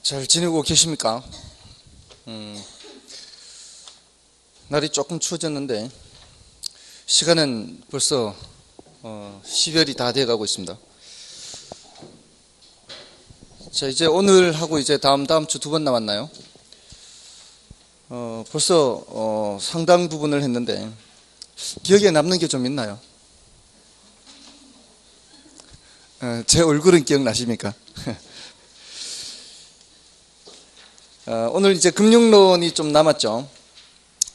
잘 지내고 계십니까? 날이 조금 추워졌는데 시간은 벌써 10월이 다 돼가고 있습니다. 자, 이제 오늘 하고 이제 다음 주 두 번 남았나요? 벌써 상당 부분을 했는데 기억에 남는 게 좀 있나요? 제 얼굴은 기억나십니까? 오늘 이제 금융론이 좀 남았죠.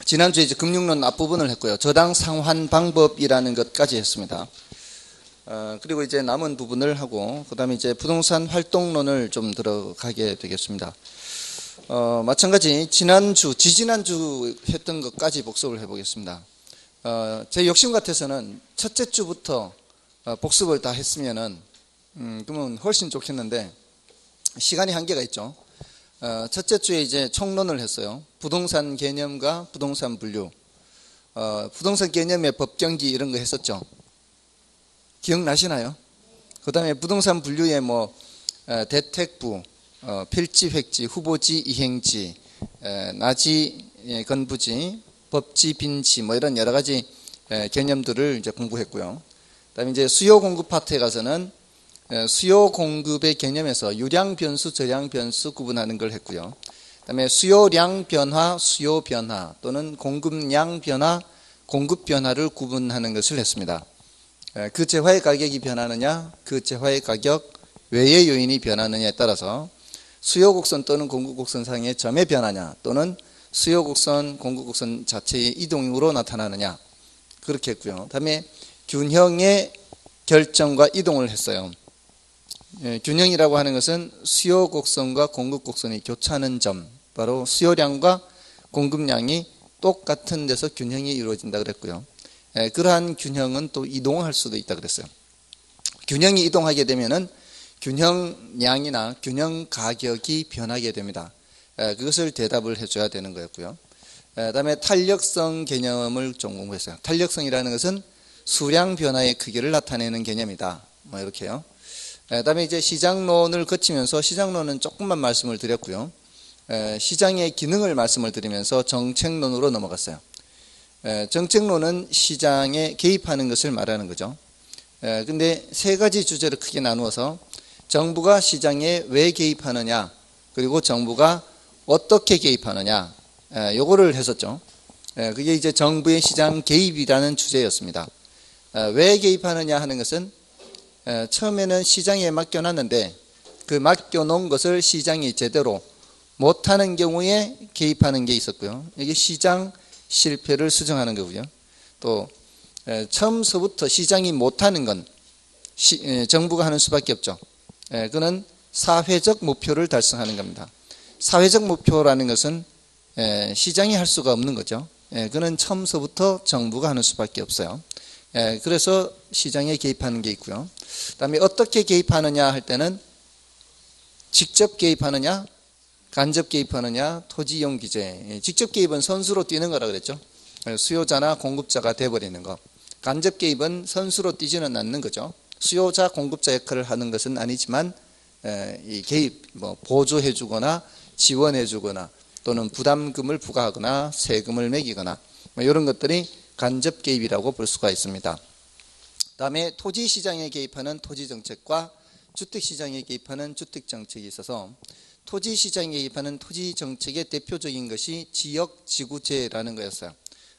지난주에 이제 금융론 앞부분을 했고요. 저당 상환 방법이라는 것까지 했습니다. 그리고 이제 남은 부분을 하고, 그 다음에 이제 부동산 활동론을 좀 들어가게 되겠습니다. 마찬가지 지지난주 했던 것까지 복습을 해보겠습니다. 제 욕심 같아서는 첫째 주부터 복습을 다 했으면은, 그러면 훨씬 좋겠는데, 시간이 한계가 있죠. 첫째 주에 이제 총론을 했어요. 부동산 개념과 부동산 분류. 부동산 개념의 법경기 이런 거 했었죠. 기억나시나요? 그 다음에 부동산 분류에 대택부, 필지, 획지, 후보지, 이행지, 나지, 건부지, 법지, 빈지 이런 여러 가지 개념들을 이제 공부했고요. 그 다음에 이제 수요 공급 파트에 가서는 수요 공급의 개념에서 유량 변수, 저량 변수 구분하는 걸 했고요. 그다음에 수요량 변화, 수요 변화 또는 공급량 변화, 공급 변화를 구분하는 것을 했습니다. 그 재화의 가격이 변하느냐, 그 재화의 가격 외의 요인이 변하느냐에 따라서 수요 곡선 또는 공급 곡선상의 점의 변화냐 또는 수요 곡선, 공급 곡선 자체의 이동으로 나타나느냐 그렇게 했고요. 그다음에 균형의 결정과 이동을 했어요. 균형이라고 하는 것은 수요 곡선과 공급 곡선이 교차하는 점, 바로 수요량과 공급량이 똑같은 데서 균형이 이루어진다 그랬고요. 그러한 균형은 또 이동할 수도 있다 그랬어요. 균형이 이동하게 되면은 균형량이나 균형 가격이 변하게 됩니다. 그것을 대답을 해줘야 되는 거였고요. 그다음에 탄력성 개념을 좀 공부했어요. 탄력성이라는 것은 수량 변화의 크기를 나타내는 개념이다. 이렇게요. 그다음에 이제 시장론을 거치면서 시장론은 조금만 말씀을 드렸고요. 시장의 기능을 말씀을 드리면서 정책론으로 넘어갔어요. 정책론은 시장에 개입하는 것을 말하는 거죠. 근데 세 가지 주제를 크게 나누어서 정부가 시장에 왜 개입하느냐, 그리고 정부가 어떻게 개입하느냐, 요거를 했었죠. 그게 이제 정부의 시장 개입이라는 주제였습니다. 왜 개입하느냐 하는 것은 처음에는 시장에 맡겨놨는데 그 맡겨놓은 것을 시장이 제대로 못하는 경우에 개입하는 게 있었고요. 이게 시장 실패를 수정하는 거고요. 또 처음서부터 시장이 못하는 건 정부가 하는 수밖에 없죠. 그는 사회적 목표를 달성하는 겁니다. 사회적 목표라는 것은 시장이 할 수가 없는 거죠. 그는 처음서부터 정부가 하는 수밖에 없어요. 그래서 시장에 개입하는 게 있고요. 그다음에 어떻게 개입하느냐 할 때는 직접 개입하느냐, 간접 개입하느냐, 토지 이용 규제. 직접 개입은 선수로 뛰는 거라 그랬죠. 수요자나 공급자가 돼버리는 거. 간접 개입은 선수로 뛰지는 않는 거죠. 수요자, 공급자 역할을 하는 것은 아니지만 이 개입, 보조해주거나 지원해주거나 또는 부담금을 부과하거나 세금을 매기거나 이런 것들이 간접 개입이라고 볼 수가 있습니다. 그다음에 토지시장에 개입하는 토지정책과 주택시장에 개입하는 주택정책이 있어서 토지시장에 개입하는 토지정책의 대표적인 것이 지역지구제라는 거였어요.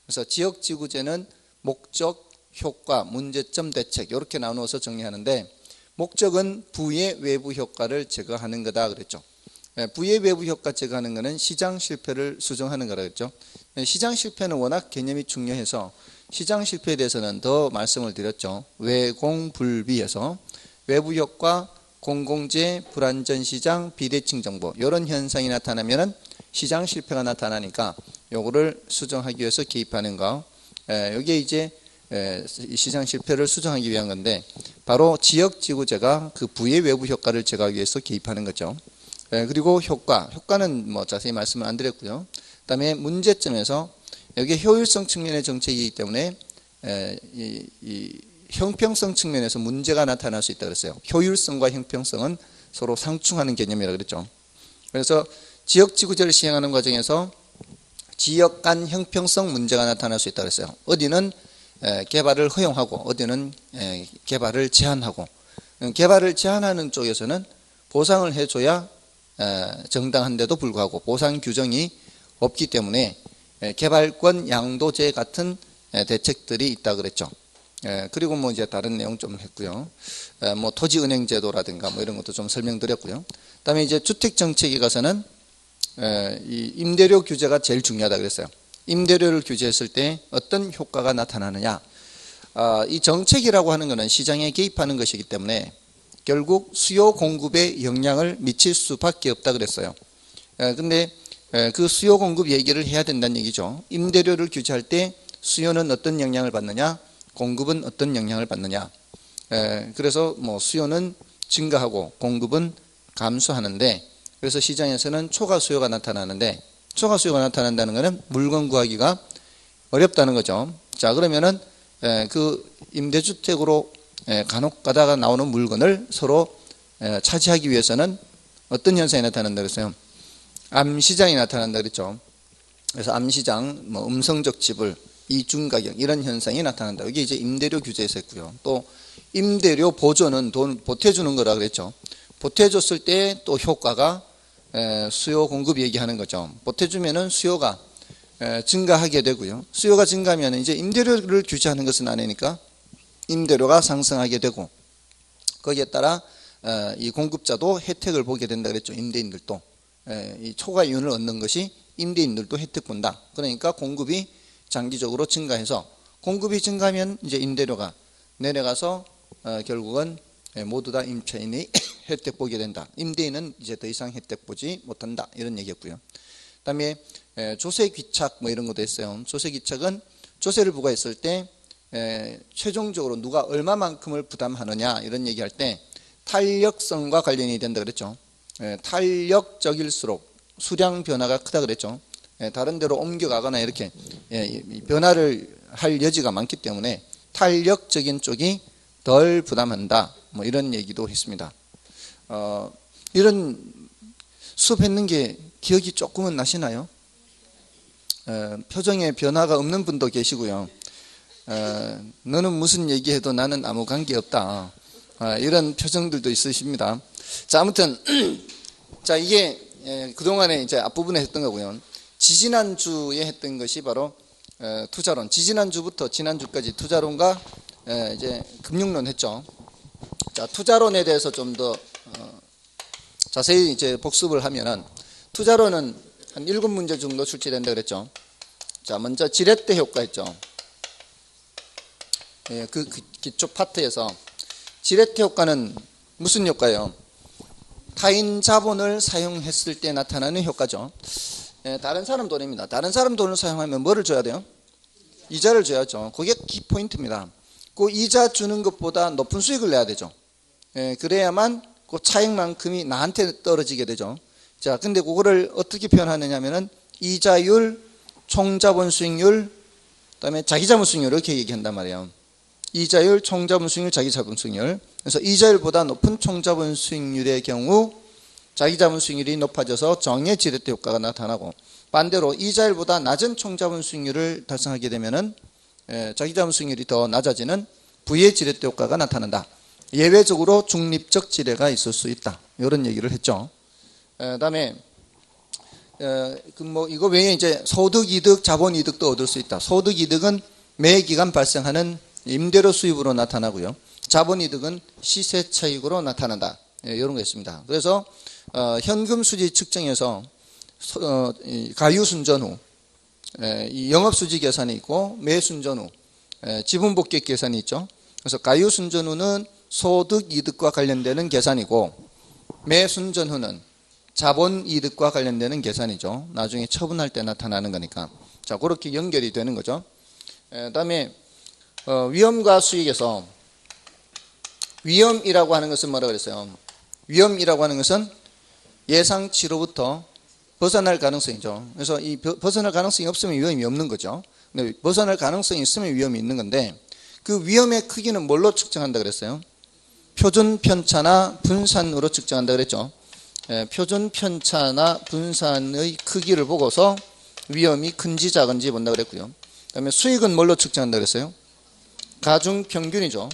그래서 지역지구제는 목적, 효과, 문제점, 대책 이렇게 나누어서 정리하는데 목적은 부의 외부 효과를 제거하는 거다 그랬죠. 부의 외부 효과 제거하는 것은 시장 실패를 수정하는 거라 그랬죠. 시장 실패는 워낙 개념이 중요해서 시장 실패에 대해서는 더 말씀을 드렸죠. 외공불비에서 외부 효과, 공공재, 불안전 시장, 비대칭 정보 이런 현상이 나타나면은 시장 실패가 나타나니까 요거를 수정하기 위해서 개입하는 거. 여기에 이제 시장 실패를 수정하기 위한 건데 바로 지역지구제가 그 부의 외부 효과를 제거하기 위해서 개입하는 거죠. 그리고 효과는 자세히 말씀을 안 드렸고요. 그다음에 문제점에서 여기 효율성 측면의 정책이기 때문에 이 형평성 측면에서 문제가 나타날 수 있다고 그랬어요. 효율성과 형평성은 서로 상충하는 개념이라고 그랬죠. 그래서 지역지구제를 시행하는 과정에서 지역 간 형평성 문제가 나타날 수 있다고 했어요. 어디는 개발을 허용하고 어디는 개발을 제한하고, 개발을 제한하는 쪽에서는 보상을 해줘야 정당한데도 불구하고 보상 규정이 없기 때문에 개발권 양도제 같은 대책들이 있다 그랬죠. 그리고 뭐 이제 다른 내용 좀 했고요. 뭐 토지은행제도라든가 뭐 이런 것도 좀 설명드렸고요. 그다음에 이제 주택 정책에 가서는 이 임대료 규제가 제일 중요하다 그랬어요. 임대료를 규제했을 때 어떤 효과가 나타나느냐. 이 정책이라고 하는 것은 시장에 개입하는 것이기 때문에 결국 수요 공급에 영향을 미칠 수밖에 없다 그랬어요. 근데 그 수요 공급 얘기를 해야 된다는 얘기죠. 임대료를 규제할 때 수요는 어떤 영향을 받느냐, 공급은 어떤 영향을 받느냐. 그래서 뭐 수요는 증가하고 공급은 감소하는데, 그래서 시장에서는 초과 수요가 나타나는데, 초과 수요가 나타난다는 것은 물건 구하기가 어렵다는 거죠. 자, 그러면은 그 임대주택으로 간혹 가다가 나오는 물건을 서로 차지하기 위해서는 어떤 현상이 나타난다 그랬어요? 암시장이 나타난다 그랬죠. 그래서 암시장, 뭐 음성적 지불, 이중가격 이런 현상이 나타난다. 이게 이제 임대료 규제에서 했고요. 또 임대료 보조는 돈 보태주는 거라 그랬죠. 보태줬을 때 또 효과가 수요 공급 얘기하는 거죠. 보태주면은 수요가 증가하게 되고요. 수요가 증가하면 이제 임대료를 규제하는 것은 아니니까 임대료가 상승하게 되고, 거기에 따라 이 공급자도 혜택을 보게 된다 그랬죠. 임대인들도 이 초과이윤을 얻는 것이 임대인들도 혜택 본다. 그러니까 공급이 장기적으로 증가해서, 공급이 증가하면 이제 임대료가 내려가서 결국은 모두 다 임차인이 혜택 보게 된다. 임대인은 이제 더 이상 혜택 보지 못한다. 이런 얘기였고요. 그다음에 조세 귀착 뭐 이런 것도 있어요. 조세 귀착은 조세를 부과했을 때 최종적으로 누가 얼마만큼을 부담하느냐 이런 얘기할 때 탄력성과 관련이 된다 그랬죠. 탄력적일수록 수량 변화가 크다 그랬죠. 다른 데로 옮겨가거나 이렇게 변화를 할 여지가 많기 때문에 탄력적인 쪽이 덜 부담한다. 뭐 이런 얘기도 했습니다. 이런 수업했는 게 기억이 조금은 나시나요? 표정에 변화가 없는 분도 계시고요. 너는 무슨 얘기해도 나는 아무 관계없다. 이런 표정들도 있으십니다. 자, 아무튼 자, 이게 그동안에 이제 앞부분에 했던 거고요. 지지난주에 했던 것이 바로 투자론. 지지난주부터 지난주까지 투자론과 이제 금융론 했죠. 자, 투자론에 대해서 좀 더 자세히 이제 복습을 하면은, 투자론은 한 7문제 정도 출제된다 그랬죠. 자, 먼저 지렛대 효과 했죠. 그 기초 파트에서 지렛대 효과는 무슨 효과예요? 타인 자본을 사용했을 때 나타나는 효과죠. 다른 사람 돈입니다. 다른 사람 돈을 사용하면 뭐를 줘야 돼요? 이자를 줘야죠. 그게 키포인트입니다. 그 이자 주는 것보다 높은 수익을 내야 되죠. 그래야만 그 차익만큼이 나한테 떨어지게 되죠. 자, 근데 그거를 어떻게 표현하느냐 하면은 이자율, 총자본 수익률, 그다음에 자기자본 수익률 이렇게 얘기한단 말이에요. 이자율, 총자본 수익률, 자기자본 수익률. 그래서 이자율보다 높은 총자본 수익률의 경우 자기자본 수익률이 높아져서 정의 지렛대 효과가 나타나고, 반대로 이자율보다 낮은 총자본 수익률을 달성하게 되면은 자기자본 수익률이 더 낮아지는 부의 지렛대 효과가 나타난다. 예외적으로 중립적 지뢰가 있을 수 있다. 이런 얘기를 했죠. 그다음에 뭐 이거 외에 이제 소득 이득, 자본 이득도 얻을 수 있다. 소득 이득은 매 기간 발생하는 임대료 수입으로 나타나고요. 자본 이득은 시세 차익으로 나타난다. 이런 거 있습니다. 그래서 현금 수지 측정에서 가유 순전 후 영업 수지 계산이 있고 매 순전 후 지분 복귀 계산이 있죠. 그래서 가유 순전 후는 소득 이득과 관련되는 계산이고 매 순전 후는 자본 이득과 관련되는 계산이죠. 나중에 처분할 때 나타나는 거니까. 자, 그렇게 연결이 되는 거죠. 그다음에 위험과 수익에서 위험이라고 하는 것은 뭐라고 그랬어요? 위험이라고 하는 것은 예상치로부터 벗어날 가능성이죠. 그래서 이 벗어날 가능성이 없으면 위험이 없는 거죠. 근데 벗어날 가능성이 있으면 위험이 있는 건데, 그 위험의 크기는 뭘로 측정한다 그랬어요? 표준 편차나 분산으로 측정한다 그랬죠. 표준 편차나 분산의 크기를 보고서 위험이 큰지 작은지 본다 그랬고요. 그다음에 수익은 뭘로 측정한다 그랬어요? 가중 평균이죠.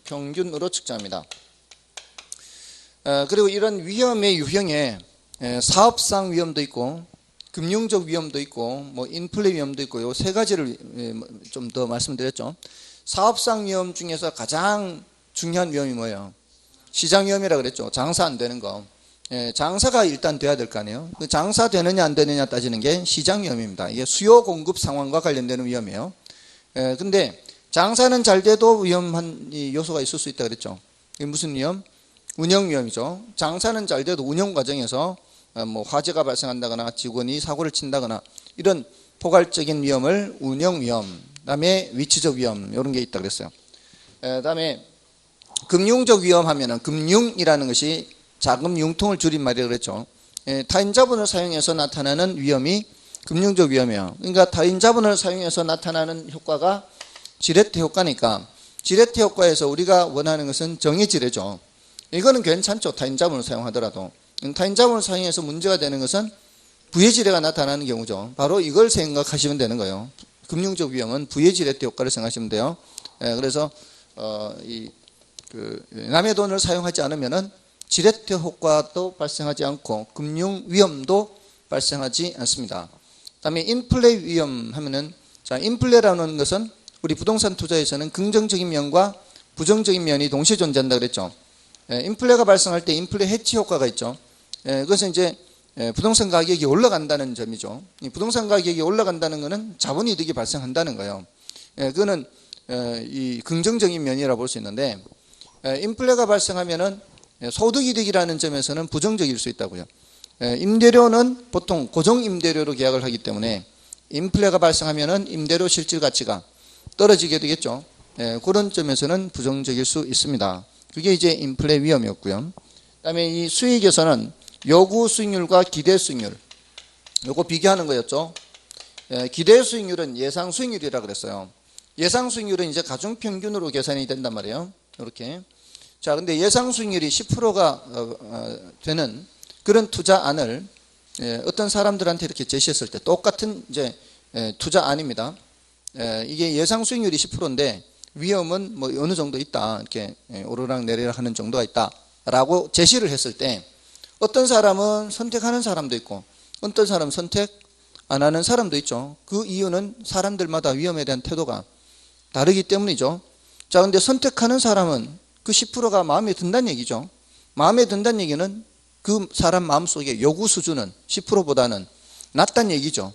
평균으로 측정합니다. 그리고 이런 위험의 유형에 사업상 위험도 있고 금융적 위험도 있고 뭐 인플레 위험도 있고 요 세 가지를 좀 더 말씀드렸죠. 사업상 위험 중에서 가장 중요한 위험이 뭐예요? 시장 위험이라 그랬죠. 장사 안 되는 거. 장사가 일단 돼야 될 거 아니에요. 그 장사 되느냐 안 되느냐 따지는 게 시장 위험입니다. 이게 수요 공급 상황과 관련되는 위험이에요. 근데 장사는 잘 돼도 위험한 요소가 있을 수 있다 그랬죠. 이게 무슨 위험? 운영 위험이죠. 장사는 잘 돼도 운영 과정에서 뭐 화재가 발생한다거나 직원이 사고를 친다거나 이런 포괄적인 위험을 운영 위험, 그다음에 위치적 위험 이런 게 있다 그랬어요. 그다음에 금융적 위험 하면은 금융이라는 것이 자금 융통을 줄인 말이라고 그랬죠. 타인 자본을 사용해서 나타나는 위험이 금융적 위험이에요. 그러니까 타인 자본을 사용해서 나타나는 효과가 지렛대 효과니까 지렛대 효과에서 우리가 원하는 것은 정의 지뢰죠. 이거는 괜찮죠. 타인 자본을 사용하더라도. 타인 자본을 사용해서 문제가 되는 것은 부의 지뢰가 나타나는 경우죠. 바로 이걸 생각하시면 되는 거예요. 금융적 위험은 부의 지렛대 효과를 생각하시면 돼요. 그래서 남의 돈을 사용하지 않으면은 지렛대 효과도 발생하지 않고 금융 위험도 발생하지 않습니다. 그다음에 인플레 위험 하면은 자, 인플레라는 것은 우리 부동산 투자에서는 긍정적인 면과 부정적인 면이 동시에 존재한다 그랬죠. 인플레가 발생할 때 인플레 해치 효과가 있죠. 그것은 이제 부동산 가격이 올라간다는 점이죠. 이 부동산 가격이 올라간다는 것은 자본이득이 발생한다는 거예요. 그거는 이 긍정적인 면이라고 볼 수 있는데 인플레가 발생하면은 소득이득이라는 점에서는 부정적일 수 있다고요. 임대료는 보통 고정 임대료로 계약을 하기 때문에 인플레가 발생하면은 임대료 실질 가치가 떨어지게 되겠죠. 그런 점에서는 부정적일 수 있습니다. 그게 이제 인플레 위험이었고요. 그다음에 이 수익에서는 요구 수익률과 기대 수익률, 요거 비교하는 거였죠. 기대 수익률은 예상 수익률이라 그랬어요. 예상 수익률은 이제 가중 평균으로 계산이 된단 말이에요. 이렇게. 자, 근데 예상 수익률이 10%가 되는 그런 투자안을 어떤 사람들한테 이렇게 제시했을 때 똑같은 이제 투자안입니다. 이게 예상 수익률이 10%인데 위험은 뭐 어느 정도 있다. 이렇게 오르락 내리락 하는 정도가 있다라고 제시를 했을 때 어떤 사람은 선택하는 사람도 있고 어떤 사람은 선택 안 하는 사람도 있죠. 그 이유는 사람들마다 위험에 대한 태도가 다르기 때문이죠. 자, 근데 선택하는 사람은 그 10%가 마음에 든다는 얘기죠. 마음에 든다는 얘기는 그 사람 마음속에 요구 수준은 10%보다는 낮다는 얘기죠.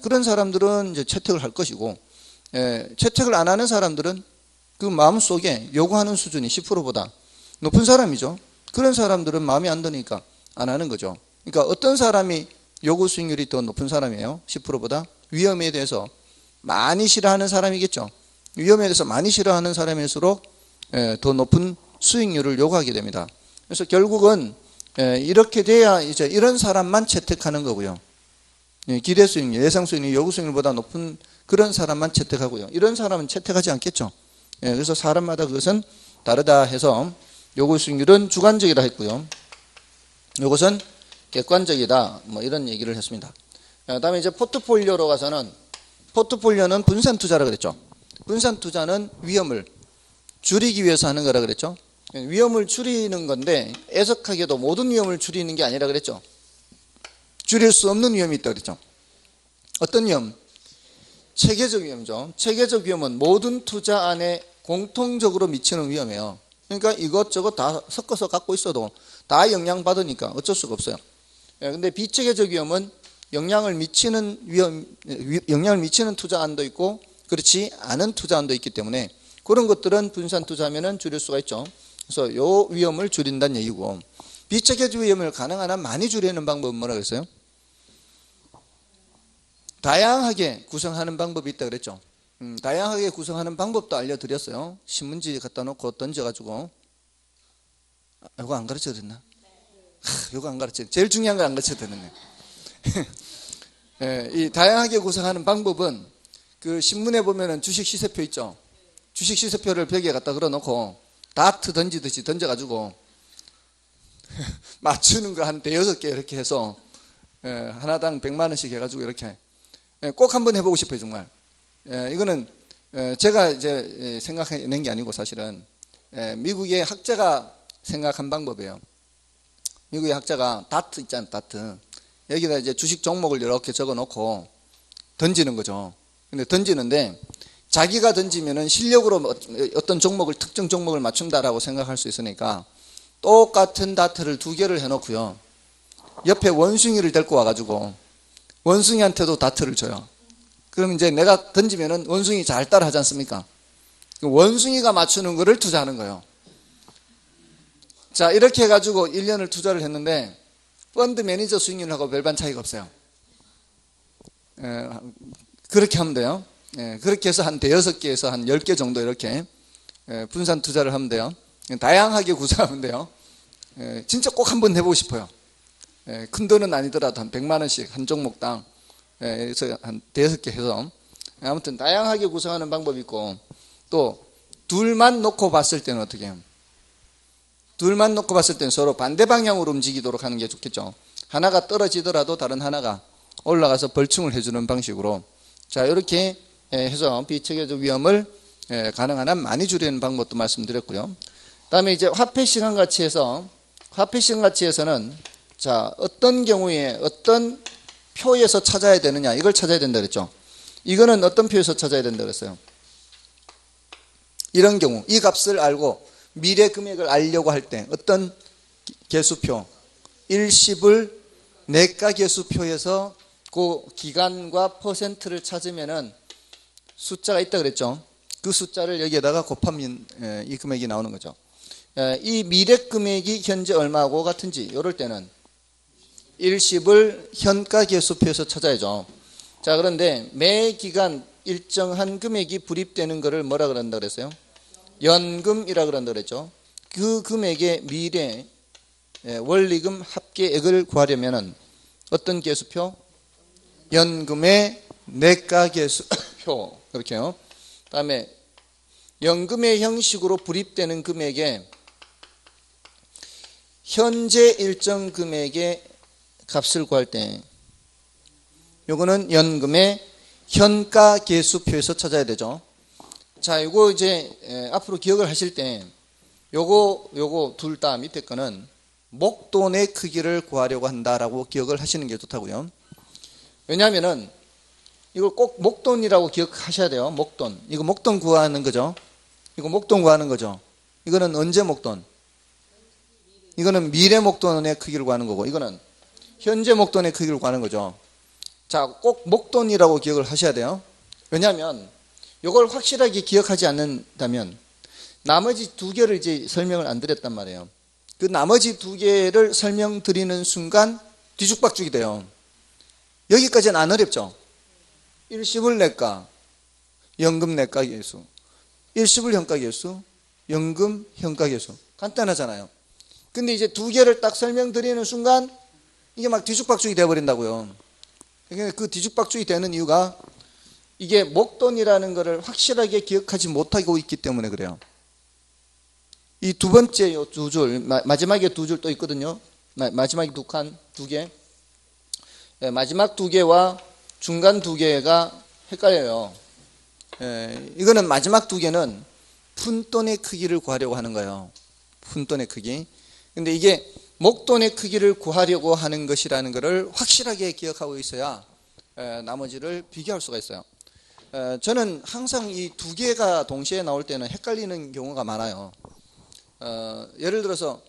그런 사람들은 이제 채택을 할 것이고 채택을 안 하는 사람들은 그 마음속에 요구하는 수준이 10%보다 높은 사람이죠. 그런 사람들은 마음에 안 드니까 안 하는 거죠. 그러니까 어떤 사람이 요구 수익률이 더 높은 사람이에요? 10%보다 위험에 대해서 많이 싫어하는 사람이겠죠. 위험에 대해서 많이 싫어하는 사람일수록 더 높은 수익률을 요구하게 됩니다. 그래서 결국은 이렇게 돼야 이제 이런 사람만 채택하는 거고요. 기대 수익률, 예상 수익률, 요구 수익률보다 높은 그런 사람만 채택하고요. 이런 사람은 채택하지 않겠죠. 그래서 사람마다 그것은 다르다 해서 요구 수익률은 주관적이라 했고요. 이것은 객관적이다. 뭐 이런 얘기를 했습니다. 그다음에 이제 포트폴리오로 가서는 포트폴리오는 분산 투자라 그랬죠. 분산 투자는 위험을 줄이기 위해서 하는 거라 그랬죠. 위험을 줄이는 건데 애석하게도 모든 위험을 줄이는 게 아니라 그랬죠. 줄일 수 없는 위험이 있다 그랬죠. 어떤 위험? 체계적 위험이죠. 체계적 위험은 모든 투자안에 공통적으로 미치는 위험이에요. 그러니까 이것저것 다 섞어서 갖고 있어도 다 영향받으니까 어쩔 수가 없어요. 근데 비체계적 위험은 영향을 미치는 투자안도 있고 그렇지 않은 투자안도 있기 때문에 그런 것들은 분산 투자하면은 줄일 수가 있죠. 그래서 요 위험을 줄인다는 얘기고 비체계적 위험을 가능한 한 많이 줄이는 방법은 뭐라 그랬어요? 다양하게 구성하는 방법이 있다 그랬죠. 다양하게 구성하는 방법도 알려드렸어요. 신문지 갖다 놓고 던져가지고 이거 안 가르쳐드렸나? 이거 안 가르쳐. 제일 중요한 걸 안 가르쳐드렸네. 이 다양하게 구성하는 방법은 그 신문에 보면은 주식 시세표 있죠. 주식 시세표를 벽에 갖다 걸어놓고 다트 던지듯이 던져가지고 맞추는 거 한 대여섯 개 이렇게 해서 하나당 100만 원씩 해가지고 이렇게 꼭 한번 해보고 싶어요, 정말. 이거는 제가 이제 생각해낸 게 아니고 사실은 미국의 학자가 생각한 방법이에요. 미국의 학자가 다트 있잖아요, 다트. 여기다 이제 주식 종목을 이렇게 적어 놓고 던지는 거죠. 근데 던지는데 자기가 던지면은 실력으로 어떤 종목을, 특정 종목을 맞춘다라고 생각할 수 있으니까 똑같은 다트를 2개를 해놓고요. 옆에 원숭이를 데리고 와가지고 원숭이한테도 다트를 줘요. 그럼 이제 내가 던지면은 원숭이 잘 따라 하지 않습니까? 원숭이가 맞추는 거를 투자하는 거예요. 자, 이렇게 해가지고 1년을 투자를 했는데 펀드 매니저 수익률하고 별반 차이가 없어요. 그렇게 하면 돼요. 그렇게 해서 한 대여섯 개에서 한 10개 정도 이렇게 분산 투자를 하면 돼요. 다양하게 구성하면 돼요. 진짜 꼭 한번 해보고 싶어요. 큰 돈은 아니더라도 한 100만 원씩 한 종목당 해서 한 대여섯 개 해서 아무튼 다양하게 구성하는 방법이 있고, 또 둘만 놓고 봤을 때는 어떻게 해요? 둘만 놓고 봤을 때는 서로 반대 방향으로 움직이도록 하는 게 좋겠죠. 하나가 떨어지더라도 다른 하나가 올라가서 벌충을 해주는 방식으로, 자, 이렇게 해서 비체계적 위험을 가능한 한 많이 줄이는 방법도 말씀드렸고요. 다음에 이제 화폐 시간 가치에서, 화폐 시간 가치에서는 자, 어떤 경우에 어떤 표에서 찾아야 되느냐, 이걸 찾아야 된다 그랬죠. 이거는 어떤 표에서 찾아야 된다 그랬어요? 이런 경우, 이 값을 알고 미래 금액을 알려고 할 때 어떤 개수표, 일시불 내가 개수표에서 그 기간과 퍼센트를 찾으면은 숫자가 있다 그랬죠. 그 숫자를 여기에다가 곱하면 이 금액이 나오는 거죠. 이 미래 금액이 현재 얼마하고 같은지 이럴 때는 일시불 현가 개수표에서 찾아야죠. 자, 그런데 매 기간 일정한 금액이 불입되는 것을 뭐라 그런다 그랬어요? 연금이라 그런다 그랬죠. 그 금액의 미래 원리금 합계액을 구하려면은 어떤 개수표? 연금의 내가 개수표. 그렇게요. 다음에 연금의 형식으로 불입되는 금액에 현재 일정 금액의 값을 구할 때 요거는 연금의 현가 개수표에서 찾아야 되죠. 자, 요거 이제 앞으로 기억을 하실 때 요거 둘 다 밑에 거는 목돈의 크기를 구하려고 한다라고 기억을 하시는 게 좋다고요. 왜냐하면은 이걸 꼭 목돈이라고 기억하셔야 돼요. 목돈. 이거 목돈 구하는 거죠. 이거 목돈 구하는 거죠. 이거는 언제 목돈? 이거는 미래 목돈의 크기를 구하는 거고, 이거는 현재 목돈의 크기를 구하는 거죠. 자, 꼭 목돈이라고 기억을 하셔야 돼요. 왜냐하면 이걸 확실하게 기억하지 않는다면 나머지 2개를 이제 설명을 안 드렸단 말이에요. 그 나머지 2개를 설명드리는 순간 뒤죽박죽이 돼요. 여기까지는 안 어렵죠. 일시불 내가, 연금 내가 계수, 일시불 현가 계수, 연금 현가 계수. 간단하잖아요. 근데 이제 2개를 딱 설명드리는 순간 이게 막 뒤죽박죽이 돼버린다고요. 그 뒤죽박죽이 되는 이유가 이게 목돈이라는 것을 확실하게 기억하지 못하고 있기 때문에 그래요. 이 두 번째 요 2줄, 마지막에 2줄 또 있거든요. 마지막에 2개. 마지막 2개와 중간 2개가 헷갈려요. 이거는 마지막 2개는 푼돈의 크기를 구하려고 하는 거예요. 푼돈의 크기. 근데 이게 목돈의 크기를 구하려고 하는 것이라는 것을 확실하게 기억하고 있어야 나머지를 비교할 수가 있어요. 저는 항상 이 2개가 동시에 나올 때는 헷갈리는 경우가 많아요. 예를 들어서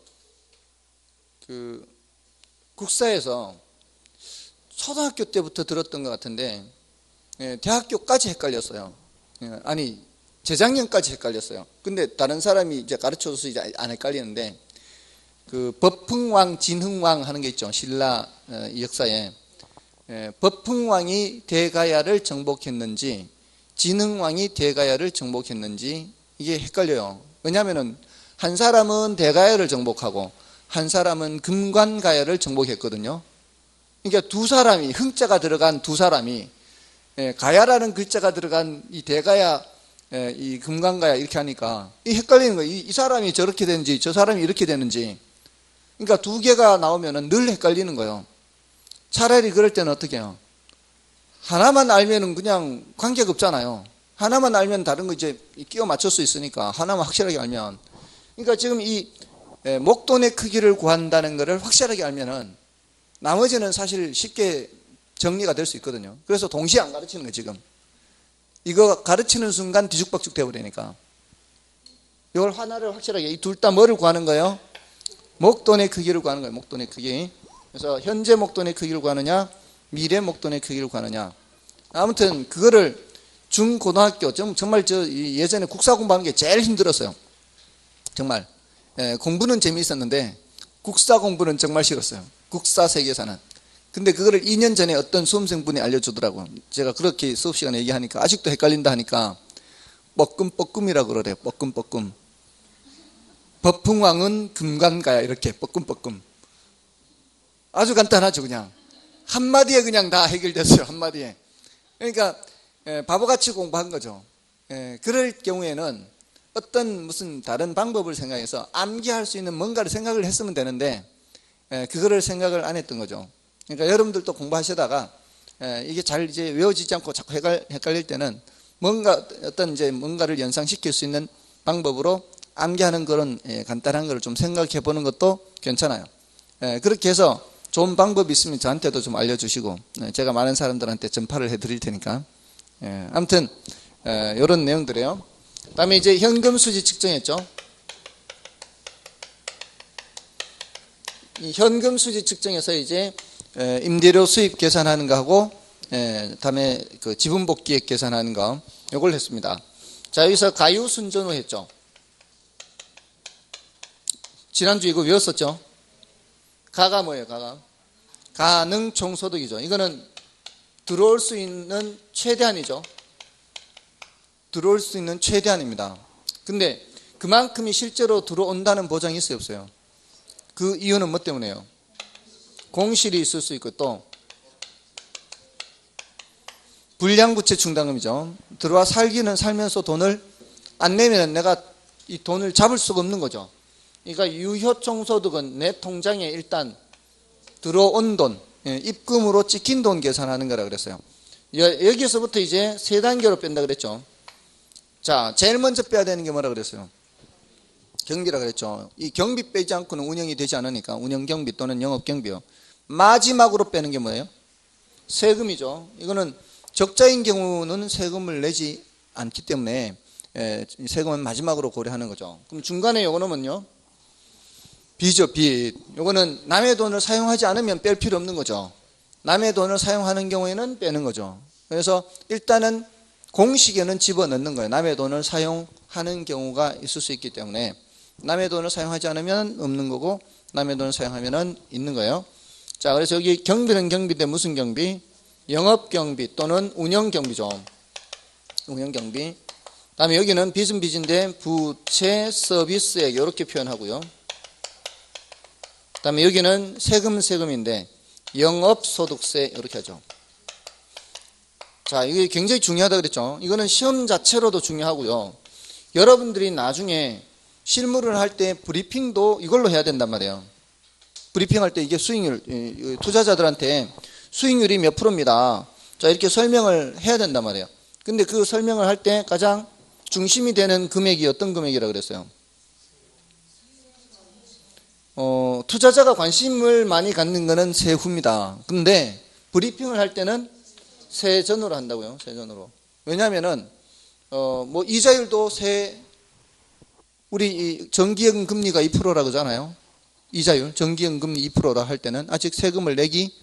그 국사에서 초등학교 때부터 들었던 것 같은데 대학교까지 헷갈렸어요. 아니 재작년까지 헷갈렸어요. 근데 다른 사람이 이제 가르쳐줘서 이제 안 헷갈리는데, 그 법흥왕 진흥왕 하는 게 있죠. 신라 역사에 법흥왕이 대가야를 정복했는지 진흥왕이 대가야를 정복했는지 이게 헷갈려요. 왜냐하면은 한 사람은 대가야를 정복하고 한 사람은 금관가야를 정복했거든요. 그러니까 두 사람이, 흥자가 들어간 두 사람이 가야라는 글자가 들어간 이 대가야, 이 금관가야 이렇게 하니까 이 헷갈리는 거예요. 이 사람이 저렇게 되는지 저 사람이 이렇게 되는지. 그러니까 두 개가 나오면은 늘 헷갈리는 거예요. 차라리 그럴 때는 어떻게 해요? 하나만 알면은 그냥 관계가 없잖아요. 하나만 알면 다른 거 이제 끼워 맞출 수 있으니까 하나만 확실하게 알면. 그러니까 지금 이 목돈의 크기를 구한다는 것을 확실하게 알면은 나머지는 사실 쉽게 정리가 될 수 있거든요. 그래서 동시에 안 가르치는 거예요, 지금. 이거 가르치는 순간 뒤죽박죽 되어버리니까. 이걸 하나를 확실하게, 이 둘 다 뭐를 구하는 거예요? 목돈의 크기를 구하는 거예요, 목돈의 크기. 그래서 현재 목돈의 크기를 구하느냐, 미래 목돈의 크기를 구하느냐. 아무튼 그거를 중고등학교, 정말 예전에 국사 공부하는 게 제일 힘들었어요. 정말. 공부는 재미있었는데 국사 공부는 정말 싫었어요. 국사 세계사는. 근데 그거를 2년 전에 어떤 수험생분이 알려주더라고요. 제가 그렇게 수업 시간에 얘기하니까 아직도 헷갈린다 하니까 뻐끔뻐끔이라고 그러래요. 뻐끔뻐끔. 법흥왕은 금관가야, 이렇게 뻐끔뻐끔. 아주 간단하죠. 그냥 한마디에 그냥 다 해결됐어요. 한마디에. 그러니까 바보같이 공부한 거죠. 그럴 경우에는 어떤 무슨 다른 방법을 생각해서 암기할 수 있는 뭔가를 생각을 했으면 되는데 그거를 생각을 안 했던 거죠. 그러니까 여러분들도 공부하시다가 이게 잘 이제 외워지지 않고 자꾸 헷갈릴 때는 어떤 이제 뭔가를 연상시킬 수 있는 방법으로 암기하는 그런 간단한 걸 좀 생각해 보는 것도 괜찮아요. 그렇게 해서 좋은 방법이 있으면 저한테도 좀 알려주시고 제가 많은 사람들한테 전파를 해드릴 테니까. 아무튼 이런 내용들이에요. 다음에 이제 현금 수지 측정했죠. 이 현금 수지 측정에서 이제 임대료 수입 계산하는 거하고 다음에 그 지분 복귀액 계산하는 거 이걸 했습니다. 자, 여기서 가유순전후 했죠. 지난주 이거 외웠었죠. 가가 뭐예요? 가가 가능 총소득이죠. 이거는 들어올 수 있는 최대한이죠. 들어올 수 있는 최대한입니다. 근데 그만큼이 실제로 들어온다는 보장이 있어요, 없어요? 그 이유는 뭐 때문에요? 공실이 있을 수 있고 또 불량부채 충당금이죠. 들어와 살면서 돈을 안 내면 내가 이 돈을 잡을 수가 없는 거죠. 그러니까 유효총소득은 내 통장에 일단 들어온 돈, 입금으로 찍힌 돈 계산하는 거라 그랬어요. 여기서부터 이제 세 단계로 뺀다 그랬죠. 자, 제일 먼저 빼야 되는 게 뭐라 그랬어요? 경비라 그랬죠. 이 경비 빼지 않고는 운영이 되지 않으니까 운영경비 또는 영업경비요. 마지막으로 빼는 게 뭐예요? 세금이죠. 이거는 적자인 경우는 세금을 내지 않기 때문에 세금은 마지막으로 고려하는 거죠. 그럼 중간에 요거는요? 빚이죠, 빚. 요거는 남의 돈을 사용하지 않으면 뺄 필요 없는 거죠. 남의 돈을 사용하는 경우에는 빼는 거죠. 그래서 일단은 공식에는 집어넣는 거예요. 남의 돈을 사용하는 경우가 있을 수 있기 때문에 남의 돈을 사용하지 않으면 없는 거고 남의 돈을 사용하면 있는 거예요. 자, 그래서 여기 경비는 경비인데 무슨 경비? 영업경비 또는 운영경비죠. 운영경비. 다음에 여기는 빚은 빚인데 부채 서비스액 이렇게 표현하고요. 다음에 여기는 세금인데 영업소득세 이렇게 하죠. 자, 이게 굉장히 중요하다 그랬죠. 이거는 시험 자체로도 중요하고요. 여러분들이 나중에 실무를 할 때 브리핑도 이걸로 해야 된단 말이에요. 브리핑할 때 이게 수익률, 투자자들한테 수익률이 몇 프로입니다. 자, 이렇게 설명을 해야 된단 말이에요. 근데 그 설명을 할 때 가장 중심이 되는 금액이 어떤 금액이라 그랬어요? 투자자가 관심을 많이 갖는 거는 세후입니다. 근데 브리핑을 할 때는 세전으로 한다고요. 세전으로. 왜냐하면은 뭐 이자율도 우리 이 정기예금 금리가 2%라 그러잖아요. 이자율 정기예금 금리 2%라 할 때는 아직 세금을 내기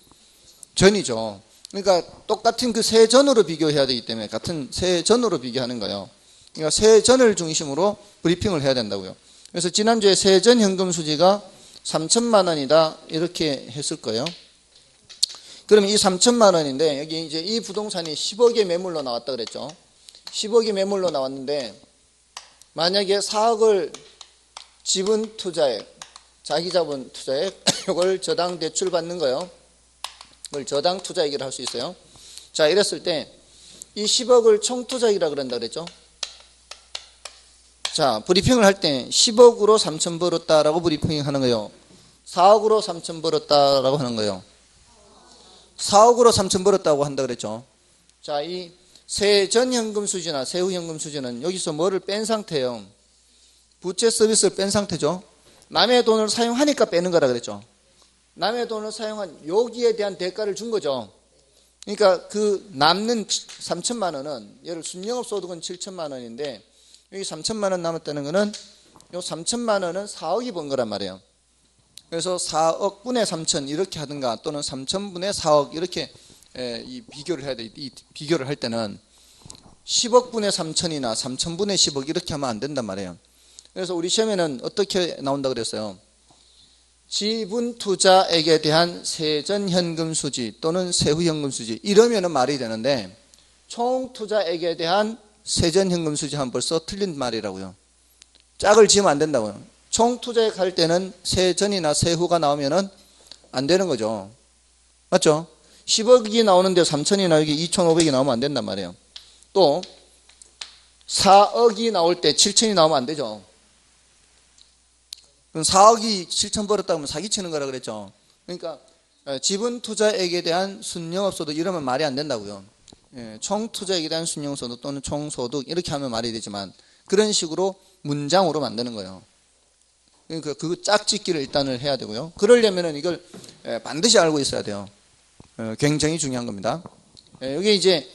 전이죠. 그러니까 똑같은 그 세전으로 비교해야 되기 때문에 같은 세전으로 비교하는 거예요. 그러니까 세전을 중심으로 브리핑을 해야 된다고요. 그래서 지난주에 세전 현금 수지가 3천만 원이다 이렇게 했을 거예요. 그럼 이 3천만 원인데 여기 이제 이 부동산이 10억의 매물로 나왔다 그랬죠. 10억의 매물로 나왔는데 만약에 4억을 지분 투자액, 자기 자본 투자액 이걸 저당 대출 받는 거예요. 이걸 저당 투자액이라 할 수 있어요. 자, 이랬을 때 이 10억을 총 투자액이라 그런다 그랬죠. 자, 브리핑을 할 때 10억으로 3천 벌었다라고 브리핑 하는 거예요. 4억으로 3천 벌었다라고 하는 거예요. 4억으로 3천 벌었다고 한다 그랬죠. 자, 이 세전현금 수지나 세후현금 수지는 여기서 뭐를 뺀 상태예요. 부채 서비스를 뺀 상태죠. 남의 돈을 사용하니까 빼는 거라 그랬죠. 남의 돈을 사용한 여기에 대한 대가를 준 거죠. 그러니까 그 남는 3천만 원은 예를 순영업 소득은 7천만 원인데 여기 3천만 원 남았다는 거는 요 3천만 원은 4억이 번 거란 말이에요. 그래서 4억 분의 3천 이렇게 하든가 또는 3천 분의 4억 이렇게 이 비교를 해야 돼. 이 비교를 할 때는 10억 분의 3천이나 3천 분의 10억 이렇게 하면 안 된단 말이에요. 그래서 우리 시험에는 어떻게 나온다 그랬어요? 지분 투자액에 대한 세전현금 수지 또는 세후현금 수지 이러면은 말이 되는데 총 투자액에 대한 세전현금 수지 하면 벌써 틀린 말이라고요. 짝을 지으면 안 된다고요. 총 투자액 할 때는 세전이나 세후가 나오면은 안 되는 거죠. 맞죠? 10억이 나오는데 3천이나 여기 2,500이 나오면 안 된단 말이에요. 또 4억이 나올 때 7천이 나오면 안 되죠. 그럼 4억이 7천 벌었다고 하면 사기치는 거라 그랬죠. 그러니까 지분 투자액에 대한 순영업소득 이러면 말이 안 된다고요. 총 투자액에 대한 순영소득 또는 총소득 이렇게 하면 말이 되지만 그런 식으로 문장으로 만드는 거예요. 그러니까 그 짝짓기를 일단은 해야 되고요. 그러려면은 이걸 반드시 알고 있어야 돼요. 굉장히 중요한 겁니다. 여기 이제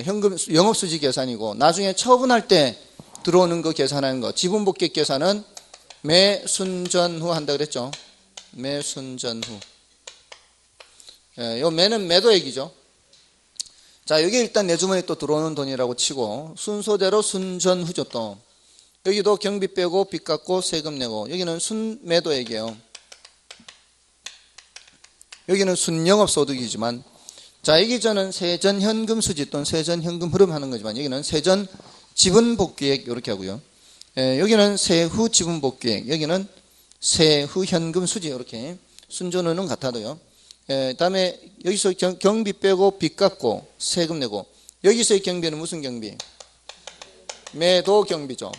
현금 영업수지 계산이고 나중에 처분할 때 들어오는 거 계산하는 거 지분 복귀 계산은 매순전 후 한다 그랬죠. 매순전 후. 요 매는 매도액이죠. 자, 여기 일단 내 주머니에 또 들어오는 돈이라고 치고 순서대로 순전 후죠 또. 여기도 경비 빼고 빚 갚고 세금 내고 여기는 순매도액이에요. 여기는 순영업소득이지만 자, 여기 저는 세전현금 수지 또는 세전현금 흐름 하는 거지만 여기는 세전 지분복귀액 이렇게 하고요. 여기는 세후 지분복귀액 여기는 세후 현금 수지 이렇게 순조는 같아도요. 다음에 여기서 경비 빼고 빚 갚고 세금 내고 여기서의 경비는 무슨 경비? 매도 경비죠.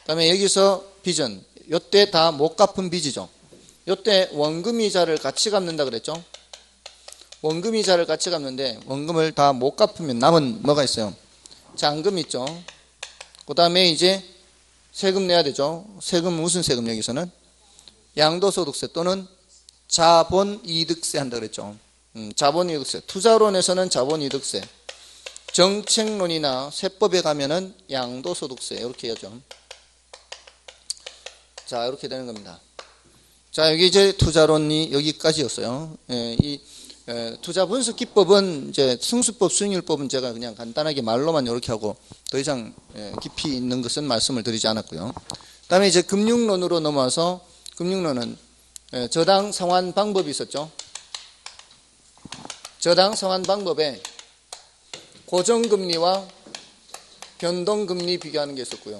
다음에 여기서 빚은 요때 다 못 갚은 빚이죠. 요때 원금이자를 같이 갚는다 그랬죠. 원금이자를 같이 갚는데 원금을 다 못 갚으면 남은 뭐가 있어요? 잔금 있죠. 그 다음에 이제 세금 내야 되죠. 세금 무슨 세금 여기서는? 양도소득세 또는 자본이득세 한다 그랬죠. 자본이득세. 투자론에서는 자본이득세. 정책론이나 세법에 가면은 양도소득세 이렇게 하죠. 자, 이렇게 되는 겁니다. 자, 여기 이제 투자론이 여기까지였어요. 이 투자 분석 기법은 이제 승수법, 수익률법은 제가 그냥 간단하게 말로만 이렇게 하고 더 이상 깊이 있는 것은 말씀을 드리지 않았고요. 그다음에 이제 금융론으로 넘어와서 금융론은 저당 상환 방법이 있었죠. 저당 상환 방법에 고정금리와 변동금리 비교하는 게 있었고요.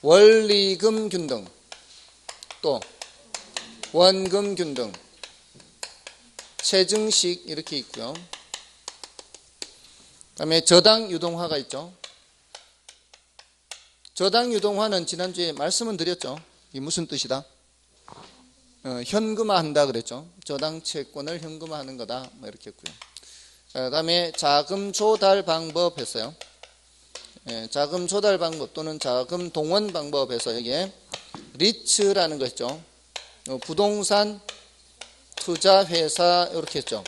원리금 균등 또 원금 균등 체증식 이렇게 있고요. 그다음에 저당 유동화가 있죠. 저당 유동화는 지난주에 말씀은 드렸죠. 이게 무슨 뜻이다? 현금화한다 그랬죠. 저당 채권을 현금화하는 거다 뭐 이렇게 했고요. 그다음에 자금 조달 방법 했어요. 자금 조달 방법 또는 자금 동원 방법에서 여기에 리츠라는 거 있죠. 부동산 투자 회사 이렇게 했죠.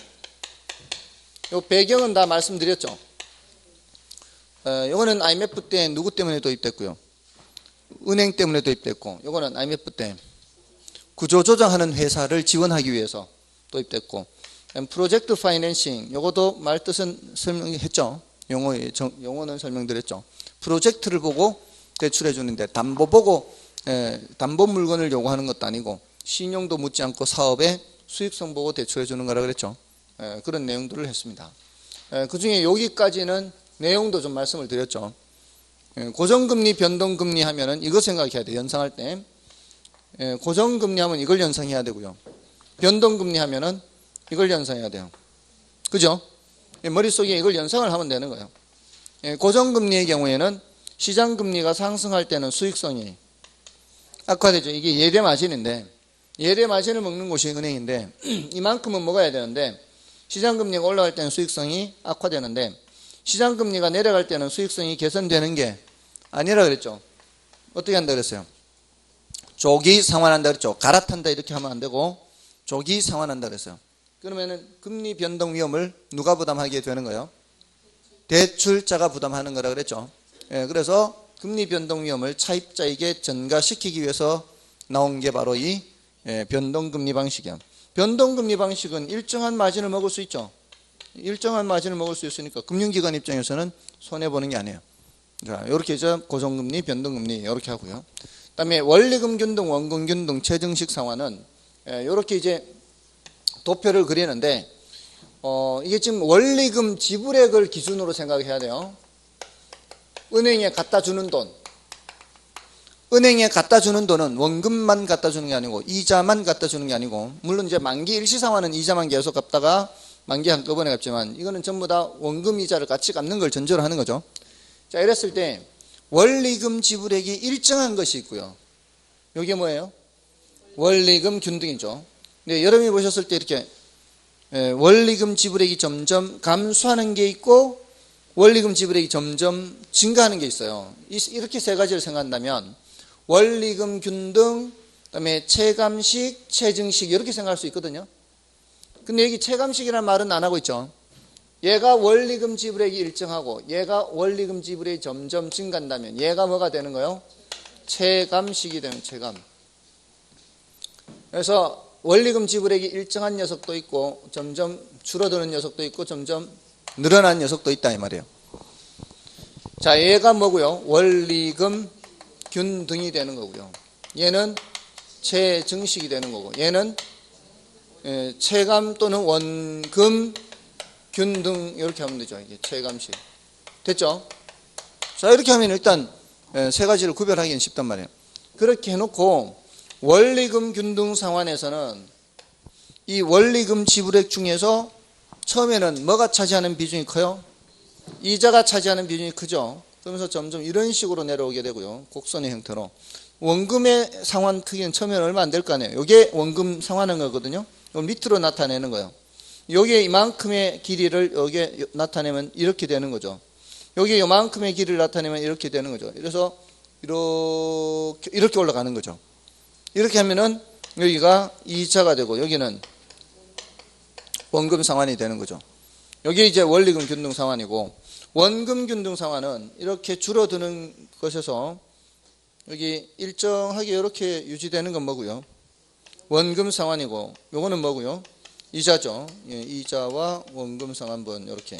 요 배경은 다 말씀드렸죠. 요거는 IMF 때 누구 때문에 도입됐고요. 은행 때문에 도입됐고 요거는 IMF 때 구조조정하는 회사를 지원하기 위해서 도입됐고 프로젝트 파이낸싱 요것도 말뜻은 설명했죠. 용어는 설명드렸죠. 프로젝트를 보고 대출해 주는데 담보 보고 담보 물건을 요구하는 것도 아니고 신용도 묻지 않고 사업의 수익성 보고 대출해 주는 거라 그랬죠. 그런 내용들을 했습니다. 그중에 여기까지는 내용도 좀 말씀을 드렸죠. 고정금리 변동금리 하면은 이거 생각해야 돼요. 연상할 때 고정금리 하면 이걸 연상해야 되고요. 변동금리 하면은 이걸 연상해야 돼요. 그죠? 머릿속에 이걸 연상을 하면 되는 거예요. 고정금리의 경우에는 시장금리가 상승할 때는 수익성이 악화되죠. 이게 예대 마진인데 예대 마진을 먹는 곳이 은행인데 이만큼은 먹어야 되는데 시장금리가 올라갈 때는 수익성이 악화되는데 시장금리가 내려갈 때는 수익성이 개선되는 게 아니라 그랬죠. 어떻게 한다 그랬어요? 조기 상환한다 그랬죠. 갈아탄다 이렇게 하면 안 되고 조기 상환한다 그랬어요. 그러면은 금리 변동 위험을 누가 부담하게 되는 거예요? 대출자가 부담하는 거라 그랬죠. 예, 그래서 금리 변동 위험을 차입자에게 전가시키기 위해서 나온 게 바로 이 변동금리 방식이야. 변동금리 방식은 일정한 마진을 먹을 수 있죠. 일정한 마진을 먹을 수 있으니까 금융기관 입장에서는 손해보는 게 아니에요. 자, 이렇게 해서 고정금리, 변동금리 이렇게 하고요. 그다음에 원리금 균등, 원금 균등, 최증식 상환은 이렇게 이제 도표를 그리는데 이게 지금 원리금 지불액을 기준으로 생각해야 돼요. 은행에 갖다 주는 돈. 은행에 갖다 주는 돈은 원금만 갖다 주는 게 아니고 이자만 갖다 주는 게 아니고 물론 이제 만기 일시상환은 이자만 계속 갚다가 만기 한꺼번에 갚지만 이거는 전부 다 원금 이자를 같이 갚는 걸 전제로 하는 거죠. 자, 이랬을 때 원리금 지불액이 일정한 것이 있고요. 이게 뭐예요? 원리금 균등이죠. 근데 여러분이 보셨을 때 이렇게 원리금 지불액이 점점 감소하는 게 있고 원리금 지불액이 점점 증가하는 게 있어요. 이렇게 세 가지를 생각한다면 원리금 균등, 그다음에 체감식, 체증식 이렇게 생각할 수 있거든요. 근데 여기 체감식이라는 말은 안 하고 있죠. 얘가 원리금 지불액이 일정하고 얘가 원리금 지불액이 점점 증가한다면 얘가 뭐가 되는 거예요? 체감식이 되는 체감. 그래서 원리금 지불액이 일정한 녀석도 있고 점점 줄어드는 녀석도 있고 점점 늘어난 녀석도 있다 이 말이에요. 자, 얘가 뭐고요? 원리금 균등이 되는 거고요. 얘는 체증식이 되는 거고 얘는 체감 또는 원금 균등 이렇게 하면 되죠. 이게 체감식. 됐죠? 자, 이렇게 하면 일단 세 가지를 구별하기는 쉽단 말이에요. 그렇게 해놓고 원리금 균등 상환에서는 이 원리금 지불액 중에서 처음에는 뭐가 차지하는 비중이 커요? 이자가 차지하는 비중이 크죠. 그러면서 점점 이런 식으로 내려오게 되고요. 곡선의 형태로. 원금의 상환 크기는 처음에는 얼마 안 될 거 아니에요. 이게 원금 상환한 거거든요. 이걸 밑으로 나타내는 거예요. 여기에 이만큼의 길이를 여기에 나타내면 이렇게 되는 거죠. 여기에 이만큼의 길이를 나타내면 이렇게 되는 거죠. 그래서 이렇게 올라가는 거죠. 이렇게 하면은 여기가 이자가 되고 여기는 원금 상환이 되는 거죠. 여기 이제 원리금 균등 상환이고 원금 균등 상환은 이렇게 줄어드는 것에서 여기 일정하게 이렇게 유지되는 건 뭐고요? 원금 상환이고 요거는 뭐고요? 이자죠. 예, 이자와 원금 상환분 이렇게.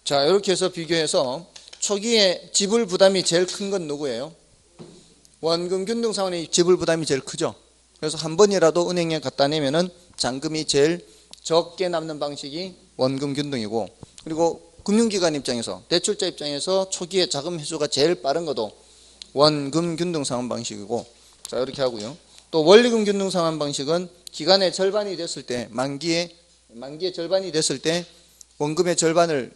자, 이렇게 해서 비교해서 초기에 지불 부담이 제일 큰 건 누구예요? 원금 균등 상환의 지불 부담이 제일 크죠. 그래서 한 번이라도 은행에 갖다 내면은 잔금이 제일 적게 남는 방식이 원금 균등이고 그리고 금융기관 입장에서 대출자 입장에서 초기에 자금 회수가 제일 빠른 것도 원금 균등 상환 방식이고 자, 이렇게 하고요. 또 원리금 균등 상환 방식은 기간의 절반이 됐을 때 만기의 절반이 됐을 때 원금의 절반을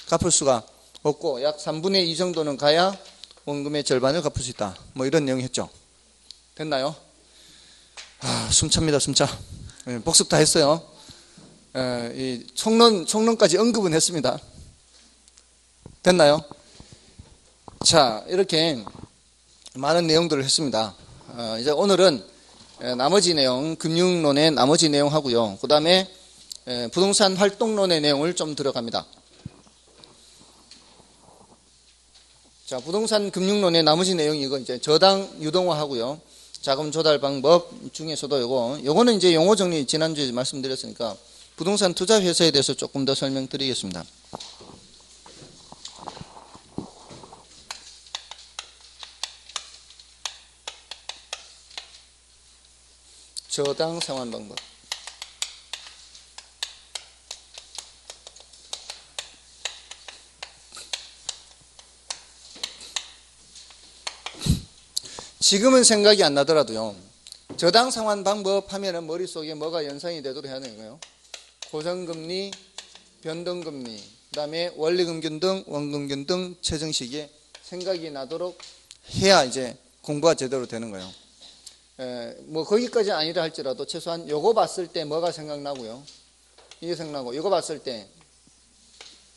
갚을 수가 없고 약 3분의 2 정도는 가야 원금의 절반을 갚을 수 있다. 뭐 이런 내용 했죠. 됐나요? 숨찹니다. 숨차. 복습 다 했어요. 이 총론까지 언급은 했습니다. 됐나요? 자, 이렇게 많은 내용들을 했습니다. 이제 오늘은 나머지 내용, 금융론의 나머지 내용 하고요. 그 다음에 부동산 활동론의 내용을 좀 들어갑니다. 자, 부동산 금융론의 나머지 내용이 이거 이제 저당 유동화 하고요. 자금 조달 방법 중에서도 요거는 이제 용어 정리 지난주에 말씀드렸으니까 부동산 투자 회사에 대해서 조금 더 설명드리겠습니다. 저당 상환 방법. 지금은 생각이 안 나더라도요. 저당 상환 방법 하면은 머릿속에 뭐가 연상이 되도록 해야 되는 거예요. 고정금리, 변동금리, 그 다음에 원리금 균등, 원금 균등, 최정식이 생각이 나도록 해야 이제 공부가 제대로 되는 거예요. 뭐 거기까지 아니라 할지라도 최소한 요거 봤을 때 뭐가 생각나고요. 이게 생각나고 이거 봤을 때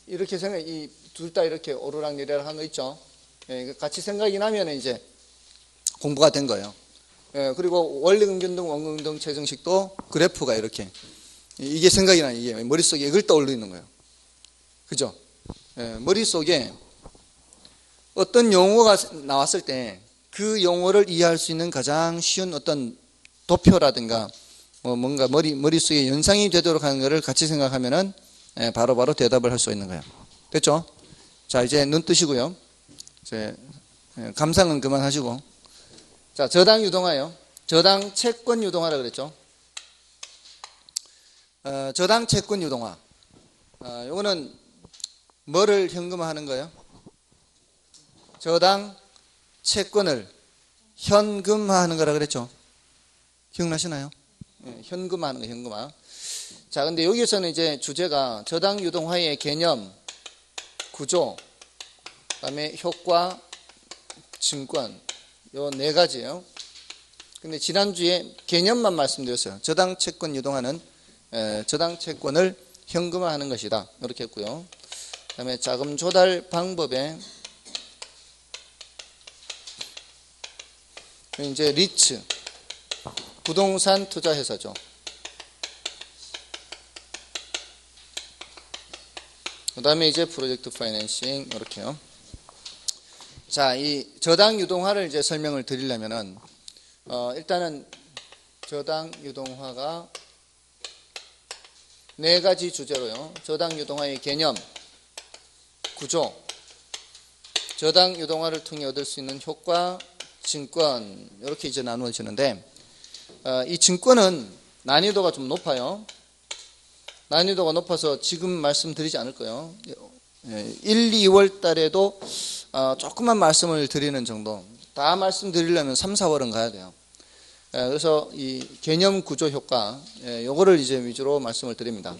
이렇게 생각, 이 둘 다 이렇게 오르락내리락 한 거 있죠. 같이 생각이 나면 이제 공부가 된 거예요. 그리고 원리근균등, 원근등, 최정식도 그래프가 이렇게 이게 생각이 나요. 이게 머릿속에 이걸 떠올리는 거예요. 그죠? 머릿속에 어떤 용어가 나왔을 때 그 용어를 이해할 수 있는 가장 쉬운 어떤 도표라든가 뭔가 머릿속에 연상이 되도록 하는 것을 같이 생각하면은 바로바로 대답을 할 수 있는 거예요. 됐죠? 자, 이제 눈 뜨시고요. 이제 감상은 그만하시고. 자, 저당 유동화요. 저당 채권 유동화라 그랬죠. 저당 채권 유동화. 요거는 뭐를 현금화하는 거예요? 저당 채권을 현금화하는 거라 그랬죠. 기억나시나요? 현금화하는 거, 현금화. 자, 근데 여기서는 이제 주제가 저당 유동화의 개념, 구조, 그다음에 효과, 증권, 요 네 가지예요. 근데 지난주에 개념만 말씀드렸어요. 저당 채권 유동화는 저당 채권을 현금화하는 것이다. 이렇게 했고요. 그다음에 자금 조달 방법에 이제 리츠, 부동산 투자 회사죠. 그 다음에 이제 프로젝트 파이낸싱, 이렇게요. 자, 이 저당 유동화를 이제 설명을 드리려면은, 일단은 저당 유동화가 네 가지 주제로요. 저당 유동화의 개념, 구조, 저당 유동화를 통해 얻을 수 있는 효과, 증권, 이렇게 이제 나누어지는데, 이 증권은 난이도가 좀 높아요. 난이도가 높아서 지금 말씀드리지 않을 거예요. 1, 2월 달에도 조금만 말씀을 드리는 정도. 다 말씀드리려면 3, 4월은 가야 돼요. 그래서 이 개념 구조 효과, 요거를 이제 위주로 말씀을 드립니다.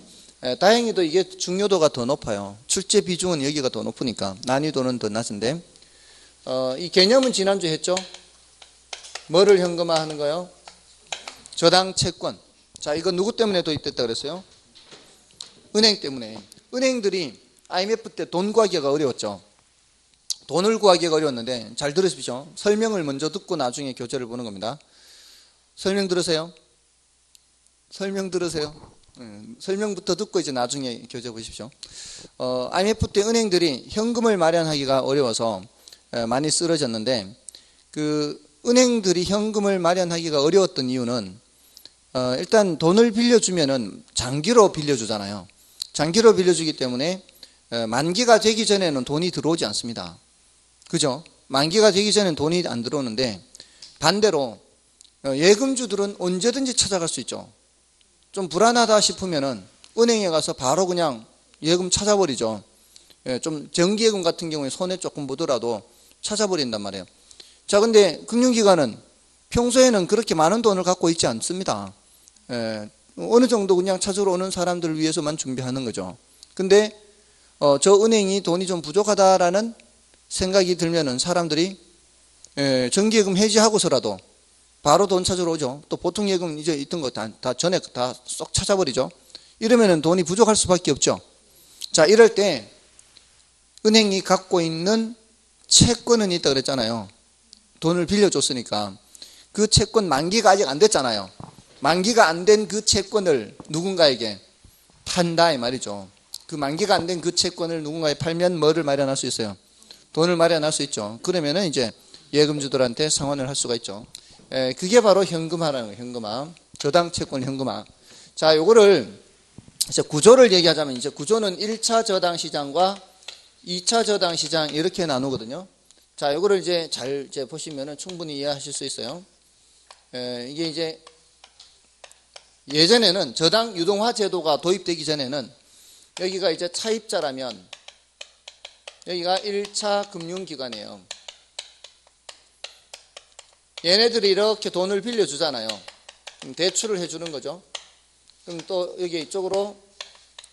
다행히도 이게 중요도가 더 높아요. 출제 비중은 여기가 더 높으니까 난이도는 더 낮은데, 이 개념은 지난주에 했죠. 뭐를 현금화하는 거예요? 저당 채권. 자, 이거 누구 때문에 도입됐다 그랬어요? 은행 때문에. 은행들이 IMF 때 돈 구하기가 어려웠죠. 돈을 구하기가 어려웠는데, 잘 들으십시오. 설명을 먼저 듣고 나중에 교재를 보는 겁니다. 설명 들으세요? 설명 들으세요? 설명부터 듣고 이제 나중에 교재 보십시오. IMF 때 은행들이 현금을 마련하기가 어려워서 많이 쓰러졌는데, 그 은행들이 현금을 마련하기가 어려웠던 이유는 일단 돈을 빌려주면은 장기로 빌려주잖아요. 장기로 빌려주기 때문에 만기가 되기 전에는 돈이 들어오지 않습니다. 그죠? 만기가 되기 전에는 돈이 안 들어오는데, 반대로 예금주들은 언제든지 찾아갈 수 있죠. 좀 불안하다 싶으면은 은행에 가서 바로 그냥 예금 찾아버리죠. 좀 정기예금 같은 경우에 손해 조금 보더라도 찾아버린단 말이에요. 자, 근데 금융기관은 평소에는 그렇게 많은 돈을 갖고 있지 않습니다. 어느 정도 그냥 찾으러 오는 사람들을 위해서만 준비하는 거죠. 근데 저 은행이 돈이 좀 부족하다라는 생각이 들면은 사람들이 정기예금 해지하고서라도 바로 돈 찾으러 오죠. 또 보통 예금 이제 있던 거 다 전에 다 쏙 찾아버리죠. 이러면은 돈이 부족할 수밖에 없죠. 자, 이럴 때 은행이 갖고 있는 채권은 있다 그랬잖아요. 돈을 빌려줬으니까 그 채권 만기가 아직 안 됐잖아요. 만기가 안 된 그 채권을 누군가에게 판다 이 말이죠. 그 만기가 안 된 그 채권을 누군가에 팔면 뭐를 마련할 수 있어요? 돈을 마련할 수 있죠. 그러면은 이제 예금주들한테 상환을 할 수가 있죠. 그게 바로 현금화라는 거예요. 현금화. 저당 채권 현금화. 자, 요거를 이제 구조를 얘기하자면, 이제 구조는 1차 저당 시장과 2차 저당 시장 이렇게 나누거든요. 자, 요거를 이제 잘 이제 보시면은 충분히 이해하실 수 있어요. 이게 이제 예전에는 저당 유동화 제도가 도입되기 전에는 여기가 이제 차입자라면 여기가 1차 금융기관이에요. 얘네들이 이렇게 돈을 빌려주잖아요. 대출을 해주는 거죠. 그럼 또 여기 이쪽으로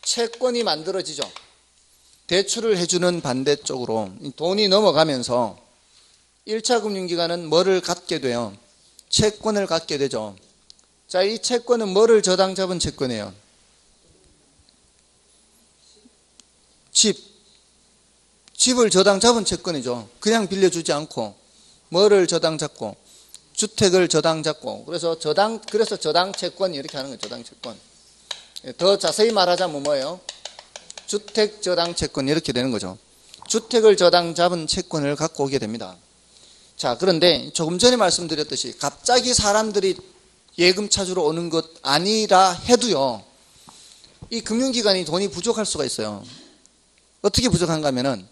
채권이 만들어지죠. 대출을 해주는 반대쪽으로 돈이 넘어가면서 1차 금융기관은 뭐를 갖게 돼요? 채권을 갖게 되죠. 자, 이 채권은 뭐를 저당 잡은 채권이에요? 집을 저당 잡은 채권이죠. 그냥 빌려주지 않고 뭐를 저당 잡고 주택을 저당 잡고 그래서 저당 채권 이렇게 하는 거예요. 저당 채권. 더 자세히 말하자면 뭐예요? 주택 저당 채권 이렇게 되는 거죠. 주택을 저당 잡은 채권을 갖고 오게 됩니다. 자, 그런데 조금 전에 말씀드렸듯이 갑자기 사람들이 예금 찾으러 오는 것 아니라 해도요, 이 금융기관이 돈이 부족할 수가 있어요. 어떻게 부족한가 하면은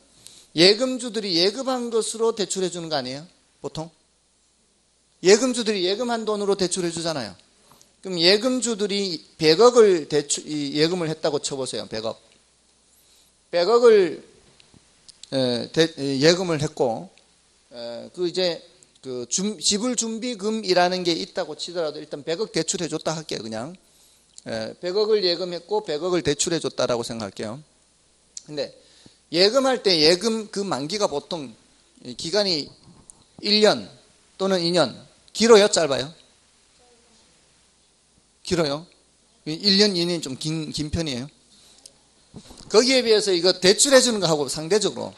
예금주들이 예금한 것으로 대출해 주는 거 아니에요? 보통? 예금주들이 예금한 돈으로 대출해 주잖아요. 그럼 예금주들이 100억을 예금을 했다고 쳐보세요. 100억을 예금을 했고, 지불 준비금이라는 게 있다고 치더라도 일단 100억 대출해 줬다 할게요. 그냥 100억을 예금했고 100억을 대출해 줬다라고 생각할게요. 근데 예금할 때 예금 그 만기가 보통 기간이 1년 또는 2년. 길어요? 짧아요? 길어요? 1년, 2년이 좀 긴 편이에요. 거기에 비해서 이거 대출해 주는 거하고 상대적으로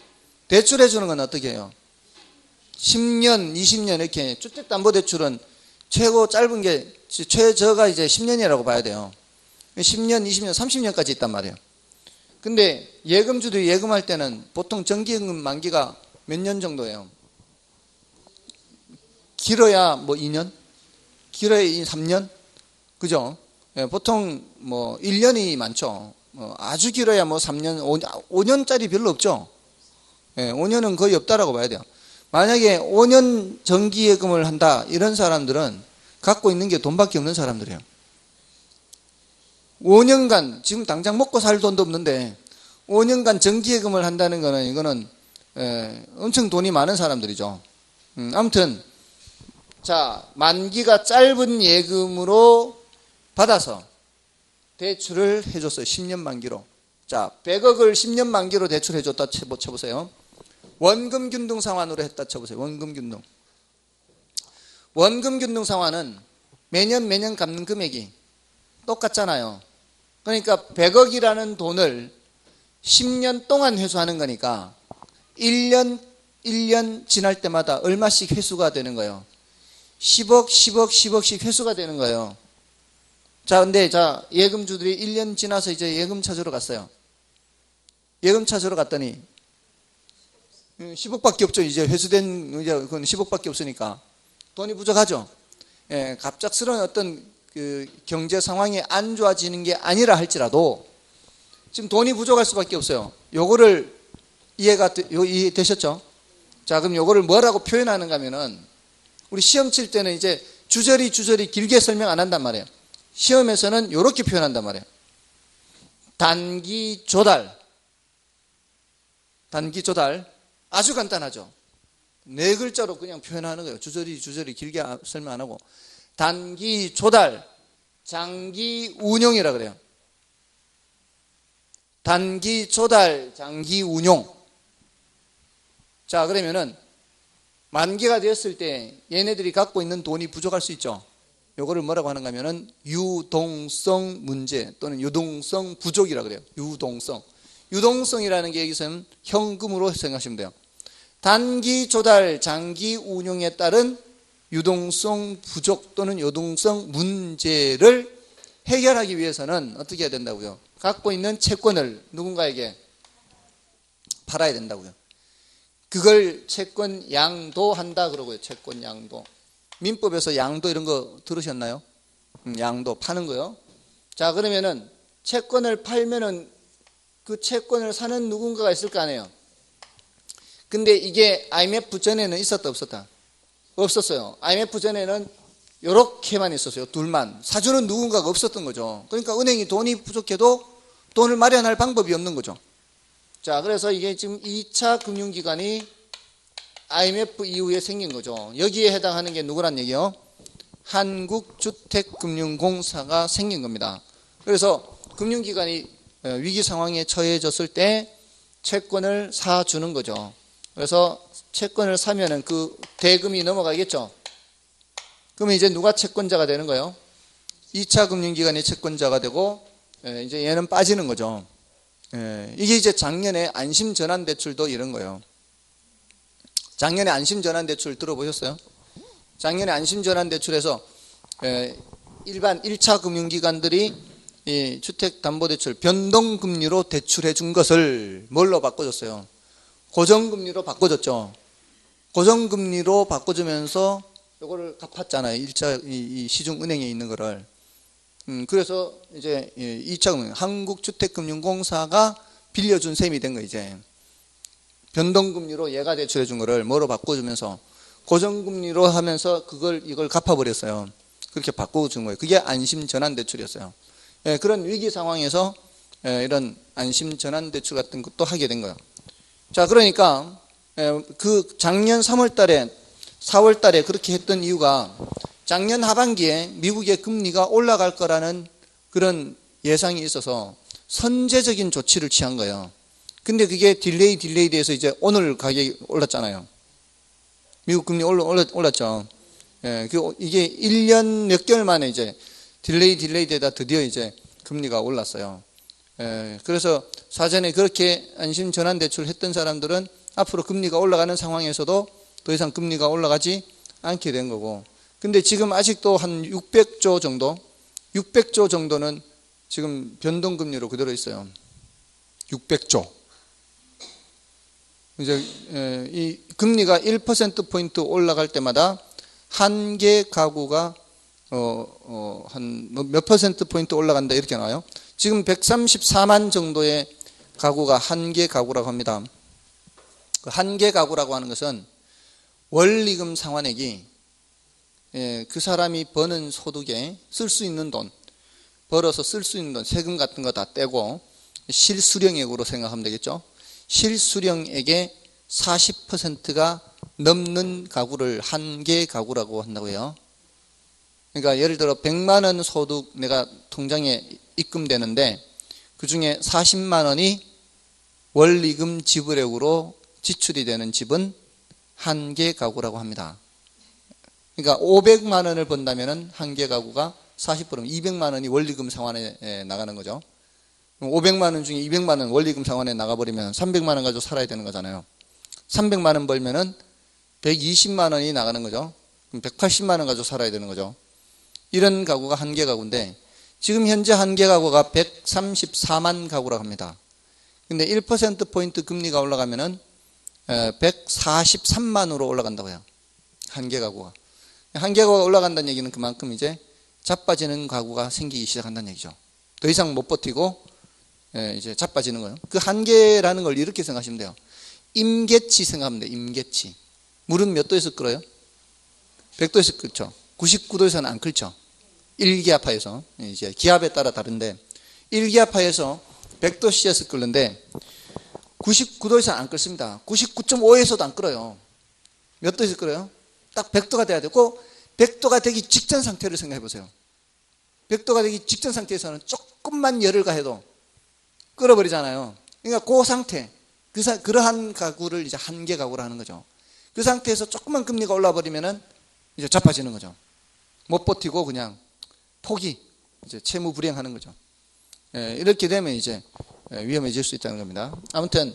대출해 주는 건 어떻게 해요? 10년, 20년 이렇게 주택담보대출은 최고 짧은 게 최저가 이제 10년이라고 봐야 돼요. 10년, 20년, 30년까지 있단 말이에요. 근데 예금주들이 예금할 때는 보통 정기예금 만기가 몇 년 정도예요? 길어야 뭐 2년? 길어야 3년? 그죠? 보통 뭐 1년이 많죠. 아주 길어야 뭐 3년, 5년짜리 별로 없죠. 5년은 거의 없다라고 봐야 돼요. 만약에 5년 정기예금을 한다 이런 사람들은 갖고 있는 게 돈밖에 없는 사람들이에요. 5년간 지금 당장 먹고 살 돈도 없는데 5년간 정기예금을 한다는 거는 이거는 엄청 돈이 많은 사람들이죠. 아무튼 자, 만기가 짧은 예금으로 받아서 대출을 해줬어요. 10년 만기로. 자, 100억을 10년 만기로 대출해줬다 쳐보세요. 원금균등 상환으로 했다 쳐보세요. 원금균등. 원금균등 상환은 매년 갚는 금액이 똑같잖아요. 그러니까 100억이라는 돈을 10년 동안 회수하는 거니까 1년 지날 때마다 얼마씩 회수가 되는 거예요. 10억씩 회수가 되는 거예요. 자, 근데 예금주들이 1년 지나서 이제 예금 찾으러 갔어요. 예금 찾으러 갔더니 10억밖에 없죠. 이제 회수된 이제 그건 10억밖에 없으니까 돈이 부족하죠. 갑작스러운 어떤 그 경제 상황이 안 좋아지는 게 아니라 할지라도 지금 돈이 부족할 수밖에 없어요. 요거를 이해되셨죠? 자, 그럼 요거를 뭐라고 표현하는가 하면은 우리 시험 칠 때는 이제 주저리 길게 설명 안 한단 말이에요. 시험에서는 요렇게 표현한단 말이에요. 단기 조달. 아주 간단하죠. 네 글자로 그냥 표현하는 거예요. 주저리 길게 설명 안 하고. 단기 조달, 장기 운용이라 그래요. 단기 조달, 장기 운용. 자, 그러면은 만기가 되었을 때 얘네들이 갖고 있는 돈이 부족할 수 있죠. 요거를 뭐라고 하는가 하면은 유동성 문제 또는 유동성 부족이라 그래요. 유동성이라는 게 여기서는 현금으로 생각하시면 돼요. 단기 조달, 장기 운용에 따른 유동성 부족 또는 유동성 문제를 해결하기 위해서는 어떻게 해야 된다고요? 갖고 있는 채권을 누군가에게 팔아야 된다고요. 그걸 채권 양도한다 그러고요. 채권 양도. 민법에서 양도 이런 거 들으셨나요? 양도 파는 거요. 자, 그러면은 채권을 팔면은 그 채권을 사는 누군가가 있을 거 아니에요. 근데 이게 IMF 전에는 있었다 없었다? 없었어요. IMF 전에는 요렇게만 있었어요. 둘만. 사주는 누군가가 없었던 거죠. 그러니까 은행이 돈이 부족해도 돈을 마련할 방법이 없는 거죠. 자, 그래서 이게 지금 2차 금융기관이 IMF 이후에 생긴 거죠. 여기에 해당하는 게 누구란 얘기요? 한국주택금융공사가 생긴 겁니다. 그래서 금융기관이 위기 상황에 처해졌을 때 채권을 사주는 거죠. 그래서 채권을 사면은 그 대금이 넘어가겠죠. 그러면 이제 누가 채권자가 되는 거예요? 2차 금융기관이 채권자가 되고, 이제 얘는 빠지는 거죠. 이게 이제 작년에 안심전환대출도 이런 거예요. 작년에 안심전환대출 들어보셨어요? 작년에 안심전환대출에서 일반 1차 금융기관들이 이 주택담보대출 변동금리로 대출해 준 것을 뭘로 바꿔줬어요? 고정금리로 바꿔줬죠. 고정금리로 바꿔주면서 이거를 갚았잖아요. 1차 이 시중은행에 있는 거를. 그래서 이제 2차 금융 한국주택금융공사가 빌려준 셈이 된 거 이제. 변동금리로 얘가 대출해 준 거를 뭐로 바꿔주면서 고정금리로 하면서 이걸 갚아버렸어요. 그렇게 바꿔준 거예요. 그게 안심전환대출이었어요. 그런 위기 상황에서 이런 안심전환대출 같은 것도 하게 된 거예요. 자, 그러니까 그 작년 3월 달에 4월 달에 그렇게 했던 이유가 작년 하반기에 미국의 금리가 올라갈 거라는 그런 예상이 있어서 선제적인 조치를 취한 거예요. 근데 그게 딜레이 돼서 이제 오늘 가격이 올랐잖아요. 미국 금리 올랐죠. 이게 1년 몇 개월 만에 이제 딜레이 되다 드디어 이제 금리가 올랐어요. 그래서 사전에 그렇게 안심 전환 대출 했던 사람들은 앞으로 금리가 올라가는 상황에서도 더 이상 금리가 올라가지 않게 된 거고. 근데 지금 아직도 한 600조 정도는 지금 변동금리로 그대로 있어요. 600조. 이제 이 금리가 1%포인트 올라갈 때마다 한 개 가구가 한 몇 %포인트 올라간다 이렇게 나와요. 지금 134만 정도의 가구가 한 개 가구라고 합니다. 한 개 가구라고 하는 것은 원리금 상환액이 그 사람이 버는 소득에 쓸 수 있는 돈, 벌어서 쓸 수 있는 돈, 세금 같은 거 다 떼고 실수령액으로 생각하면 되겠죠. 실수령액의 40%가 넘는 가구를 한 개 가구라고 한다고요. 그러니까 예를 들어 100만 원 소득 내가 통장에 입금되는데 그중에 40만 원이 원리금 지불액으로 지출이 되는 집은 한 개 가구라고 합니다. 그러니까 500만 원을 번다면 한 개 가구가 40%면 200만 원이 원리금 상환에 나가는 거죠. 500만 원 중에 200만 원 원리금 상환에 나가버리면 300만 원 가지고 살아야 되는 거잖아요. 300만 원 벌면은 120만 원이 나가는 거죠. 그럼 180만 원 가지고 살아야 되는 거죠. 이런 가구가 한 개 가구인데 지금 현재 한 개 가구가 134만 가구라고 합니다. 근데 1%포인트 금리가 올라가면은 143만으로 올라간다고요. 한 개 가구가. 한 개 가구가 올라간다는 얘기는 그만큼 이제 자빠지는 가구가 생기기 시작한다는 얘기죠. 더 이상 못 버티고 이제 자빠지는 거예요. 그 한 개라는 걸 이렇게 생각하시면 돼요. 임계치 생각하면 돼요. 임계치. 물은 몇 도에서 끓어요? 100도에서 끓죠. 99도에서는 안 끓죠. 일기압하에서. 이제 기압에 따라 다른데 일기압하에서 100도씨에서 끓는데 99도에서는 안 끓습니다. 99.5에서도 안 끓어요. 몇 도에서 끓어요? 딱 100도가 돼야 되고 100도가 되기 직전 상태를 생각해 보세요. 100도가 되기 직전 상태에서는 조금만 열을 가해도 끓어버리잖아요. 그러니까 그 상태, 그러한 가구를 이제 한 개 가구로 하는 거죠. 그 상태에서 조금만 금리가 올라 버리면은 이제 자빠지는 거죠. 못 버티고 그냥 포기, 이제 채무 불이행하는 거죠. 이렇게 되면 이제 위험해질 수 있다는 겁니다. 아무튼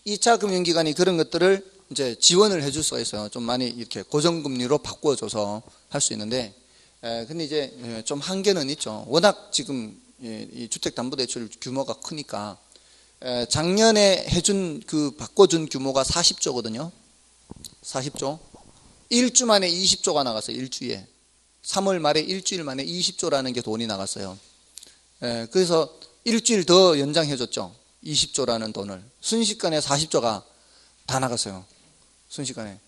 2차 금융기관이 그런 것들을 이제 지원을 해줄 수가 있어요. 좀 많이 이렇게 고정금리로 바꿔줘서 할 수 있는데, 근데 이제 좀 한계는 있죠. 워낙 지금 이 주택담보대출 규모가 크니까 작년에 해준 바꿔준 규모가 40조거든요. 40조. 1주 만에 20조가 나갔어요. 일주에. 3월 말에 일주일 만에 20조라는 게 돈이 나갔어요. 그래서 일주일 더 연장해줬죠. 20조라는 돈을. 순식간에 40조가 다 나갔어요. 순식간에.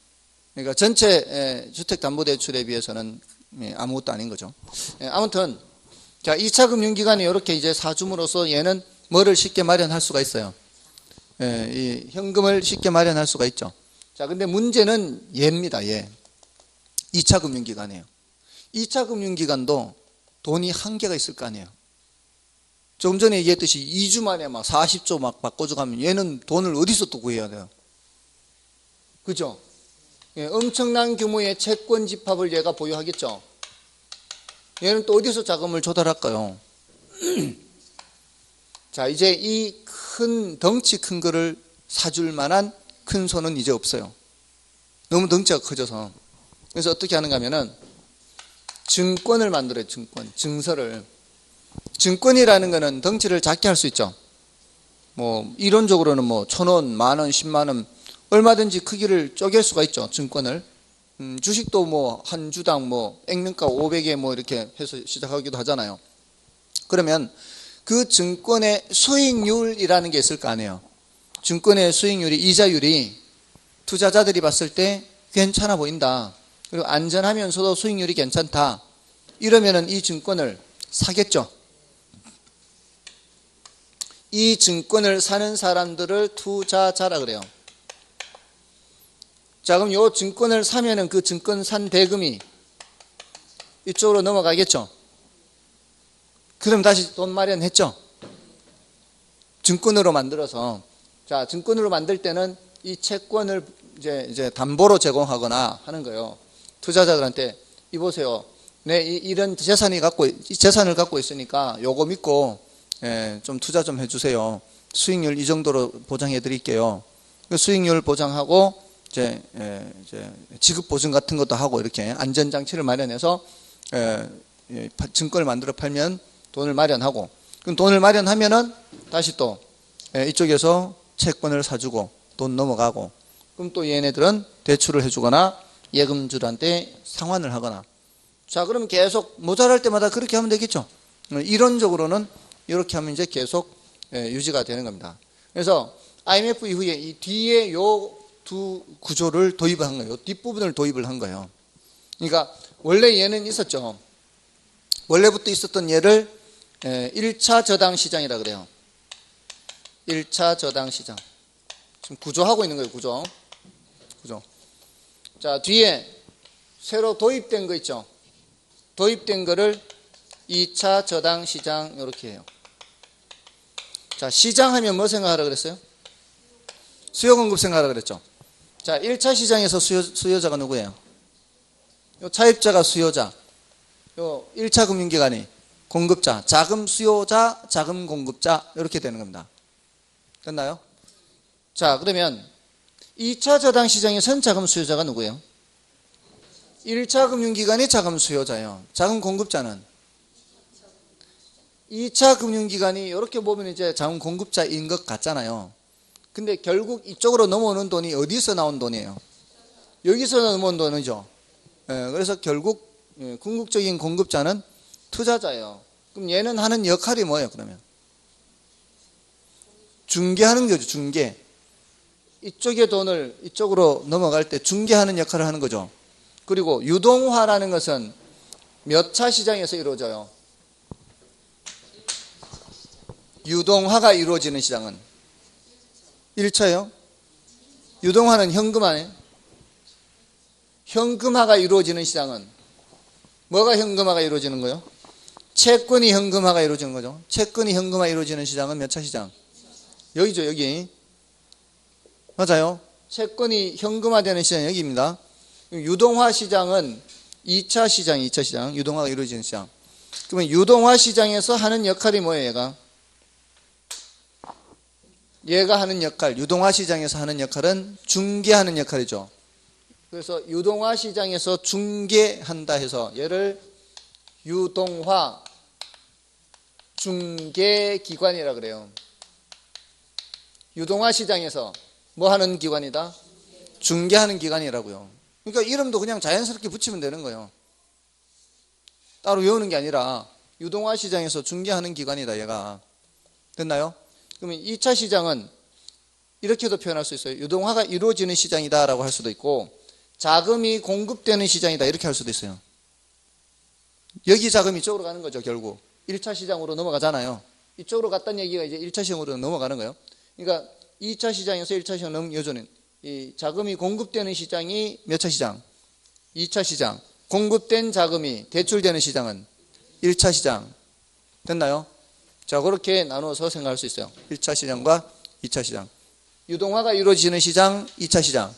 그러니까 전체 주택담보대출에 비해서는 아무것도 아닌 거죠. 아무튼 자 2차 금융기관이 이렇게 이제 사줌으로써 얘는 뭐를 쉽게 마련할 수가 있어요. 이 현금을 쉽게 마련할 수가 있죠. 자, 근데 문제는 얘입니다. 얘. 2차 금융기관이에요. 2차 금융기관도 돈이 한계가 있을 거 아니에요. 조금 전에 얘기했듯이 2주 만에 막 40조 막 바꿔줘 가면 얘는 돈을 어디서 또 구해야 돼요? 그죠? 엄청난 규모의 채권 집합을 얘가 보유하겠죠. 얘는 또 어디서 자금을 조달할까요? 자, 이제 이 큰 덩치 큰 거를 사줄 만한 큰 손은 이제 없어요. 너무 덩치가 커져서. 그래서 어떻게 하는가 하면은 증권을 만들어요. 증서를. 증권이라는 거는 덩치를 작게 할 수 있죠. 뭐 이론적으로는 뭐 1,000원, 10,000원, 100,000원 얼마든지 크기를 쪼갤 수가 있죠. 증권을. 주식도 뭐 한 주당 뭐 액면가 500에 뭐 이렇게 해서 시작하기도 하잖아요. 그러면 그 증권의 수익률이라는 게 있을 거 아니에요. 증권의 수익률이, 이자율이 투자자들이 봤을 때 괜찮아 보인다. 그리고 안전하면서도 수익률이 괜찮다. 이러면은 이 증권을 사겠죠. 이 증권을 사는 사람들을 투자자라 그래요. 자, 그럼 이 증권을 사면은 그 증권 산 대금이 이쪽으로 넘어가겠죠. 그럼 다시 돈 마련했죠. 증권으로 만들어서. 자, 증권으로 만들 때는 이 채권을 이제 담보로 제공하거나 하는 거예요. 투자자들한테 이보세요. 네, 이런 재산을 갖고 있으니까 요거 믿고 좀 투자 좀 해주세요. 수익률 이 정도로 보장해 드릴게요. 수익률 보장하고 이제 지급 보증 같은 것도 하고 이렇게 안전장치를 마련해서 증권을 만들어 팔면 돈을 마련하고, 그럼 돈을 마련하면은 다시 또 이쪽에서 채권을 사주고 돈 넘어가고, 그럼 또 얘네들은 대출을 해주거나 예금주한테 상환을 하거나. 자, 그럼 계속 모자랄 때마다 그렇게 하면 되겠죠. 이론적으로는 이렇게 하면 이제 계속 유지가 되는 겁니다. 그래서 IMF 이후에 이 뒤에 요 두 구조를 도입을 한 거예요. 뒷부분을 도입을 한 거예요. 그러니까 원래 얘는 있었죠. 원래부터 있었던 얘를 1차 저당 시장이라 그래요. 1차 저당 시장. 지금 구조하고 있는 거예요. 구조. 자, 뒤에 새로 도입된 거 있죠. 도입된 거를 2차 저당 시장 이렇게 해요. 자, 시장하면 뭐 생각하라 그랬어요? 수요 공급 생각하라 그랬죠. 자, 1차 시장에서 수요자가 누구예요? 요 차입자가 수요자. 요 1차 금융기관이 공급자, 자금 수요자, 자금 공급자 이렇게 되는 겁니다. 됐나요? 자, 그러면 2차 저당 시장에서는 자금 수요자가 누구예요? 1차 금융기관이 자금 수요자예요. 자금 공급자는 2차 금융기관이 이렇게 보면 이제 자금 공급자인 것 같잖아요. 근데 결국 이쪽으로 넘어오는 돈이 어디서 나온 돈이에요? 여기서 넘어온 돈이죠. 그래서 결국 궁극적인 공급자는 투자자예요. 그럼 얘는 하는 역할이 뭐예요, 그러면? 중개하는 거죠, 중개. 이쪽의 돈을 이쪽으로 넘어갈 때 중개하는 역할을 하는 거죠. 그리고 유동화라는 것은 몇 차 시장에서 이루어져요? 유동화가 이루어지는 시장은 1차예요. 유동화는 현금화네. 현금화가 이루어지는 시장은 뭐가 현금화가 이루어지는 거예요? 채권이 현금화가 이루어지는 거죠. 채권이 현금화 이루어지는 시장은 몇 차 시장? 여기죠, 여기. 맞아요. 채권이 현금화되는 시장이 여기입니다. 유동화 시장은 2차 시장, 유동화가 이루어지는 시장. 그러면 유동화 시장에서 하는 역할이 뭐예요, 얘가 하는 역할, 유동화 시장에서 하는 역할은 중개하는 역할이죠. 그래서 유동화 시장에서 중개한다 해서 얘를 유동화 중개기관이라 그래요. 유동화 시장에서 뭐 하는 기관이다? 중개하는 기관이라고요. 그러니까 이름도 그냥 자연스럽게 붙이면 되는 거예요. 따로 외우는 게 아니라 유동화 시장에서 중개하는 기관이다, 얘가. 됐나요? 그러면 2차 시장은 이렇게도 표현할 수 있어요. 유동화가 이루어지는 시장이다라고 할 수도 있고, 자금이 공급되는 시장이다 이렇게 할 수도 있어요. 여기 자금이 이쪽으로 가는 거죠, 결국. 1차 시장으로 넘어가잖아요. 이쪽으로 갔다는 얘기가 이제 1차 시장으로 넘어가는 거예요. 그러니까 2차 시장에서 1차 시장 여전히 이 자금이 공급되는 시장이 몇 차 시장? 2차 시장. 공급된 자금이 대출되는 시장은 1차 시장. 됐나요? 자, 그렇게 나눠서 생각할 수 있어요. 1차 시장과 2차 시장. 유동화가 이루어지는 시장, 2차 시장.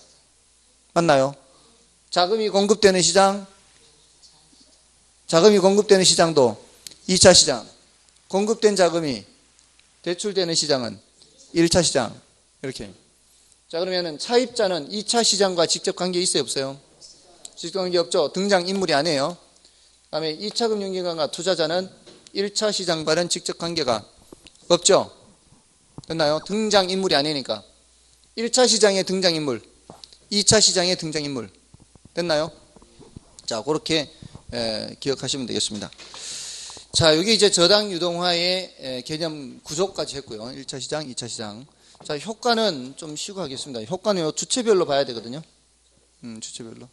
맞나요? 자금이 공급되는 시장, 자금이 공급되는 시장도 2차 시장, 공급된 자금이 대출되는 시장은 1차 시장. 이렇게. 자, 그러면은 차입자는 2차 시장과 직접 관계 있어요, 없어요? 직접 관계 없죠. 등장 인물이 아니에요. 그다음에 2차 금융기관과 투자자는 1차 시장과는 직접 관계가 없죠. 됐나요? 등장 인물이 아니니까. 1차 시장의 등장 인물, 2차 시장의 등장 인물. 됐나요? 자, 그렇게 기억하시면 되겠습니다. 자, 여기 이제 저당 유동화의 개념 구조까지 했고요. 1차 시장, 2차 시장. 자, 효과는 좀 쉬고 하겠습니다. 효과는 요 주체별로 봐야 되거든요. 주체별로.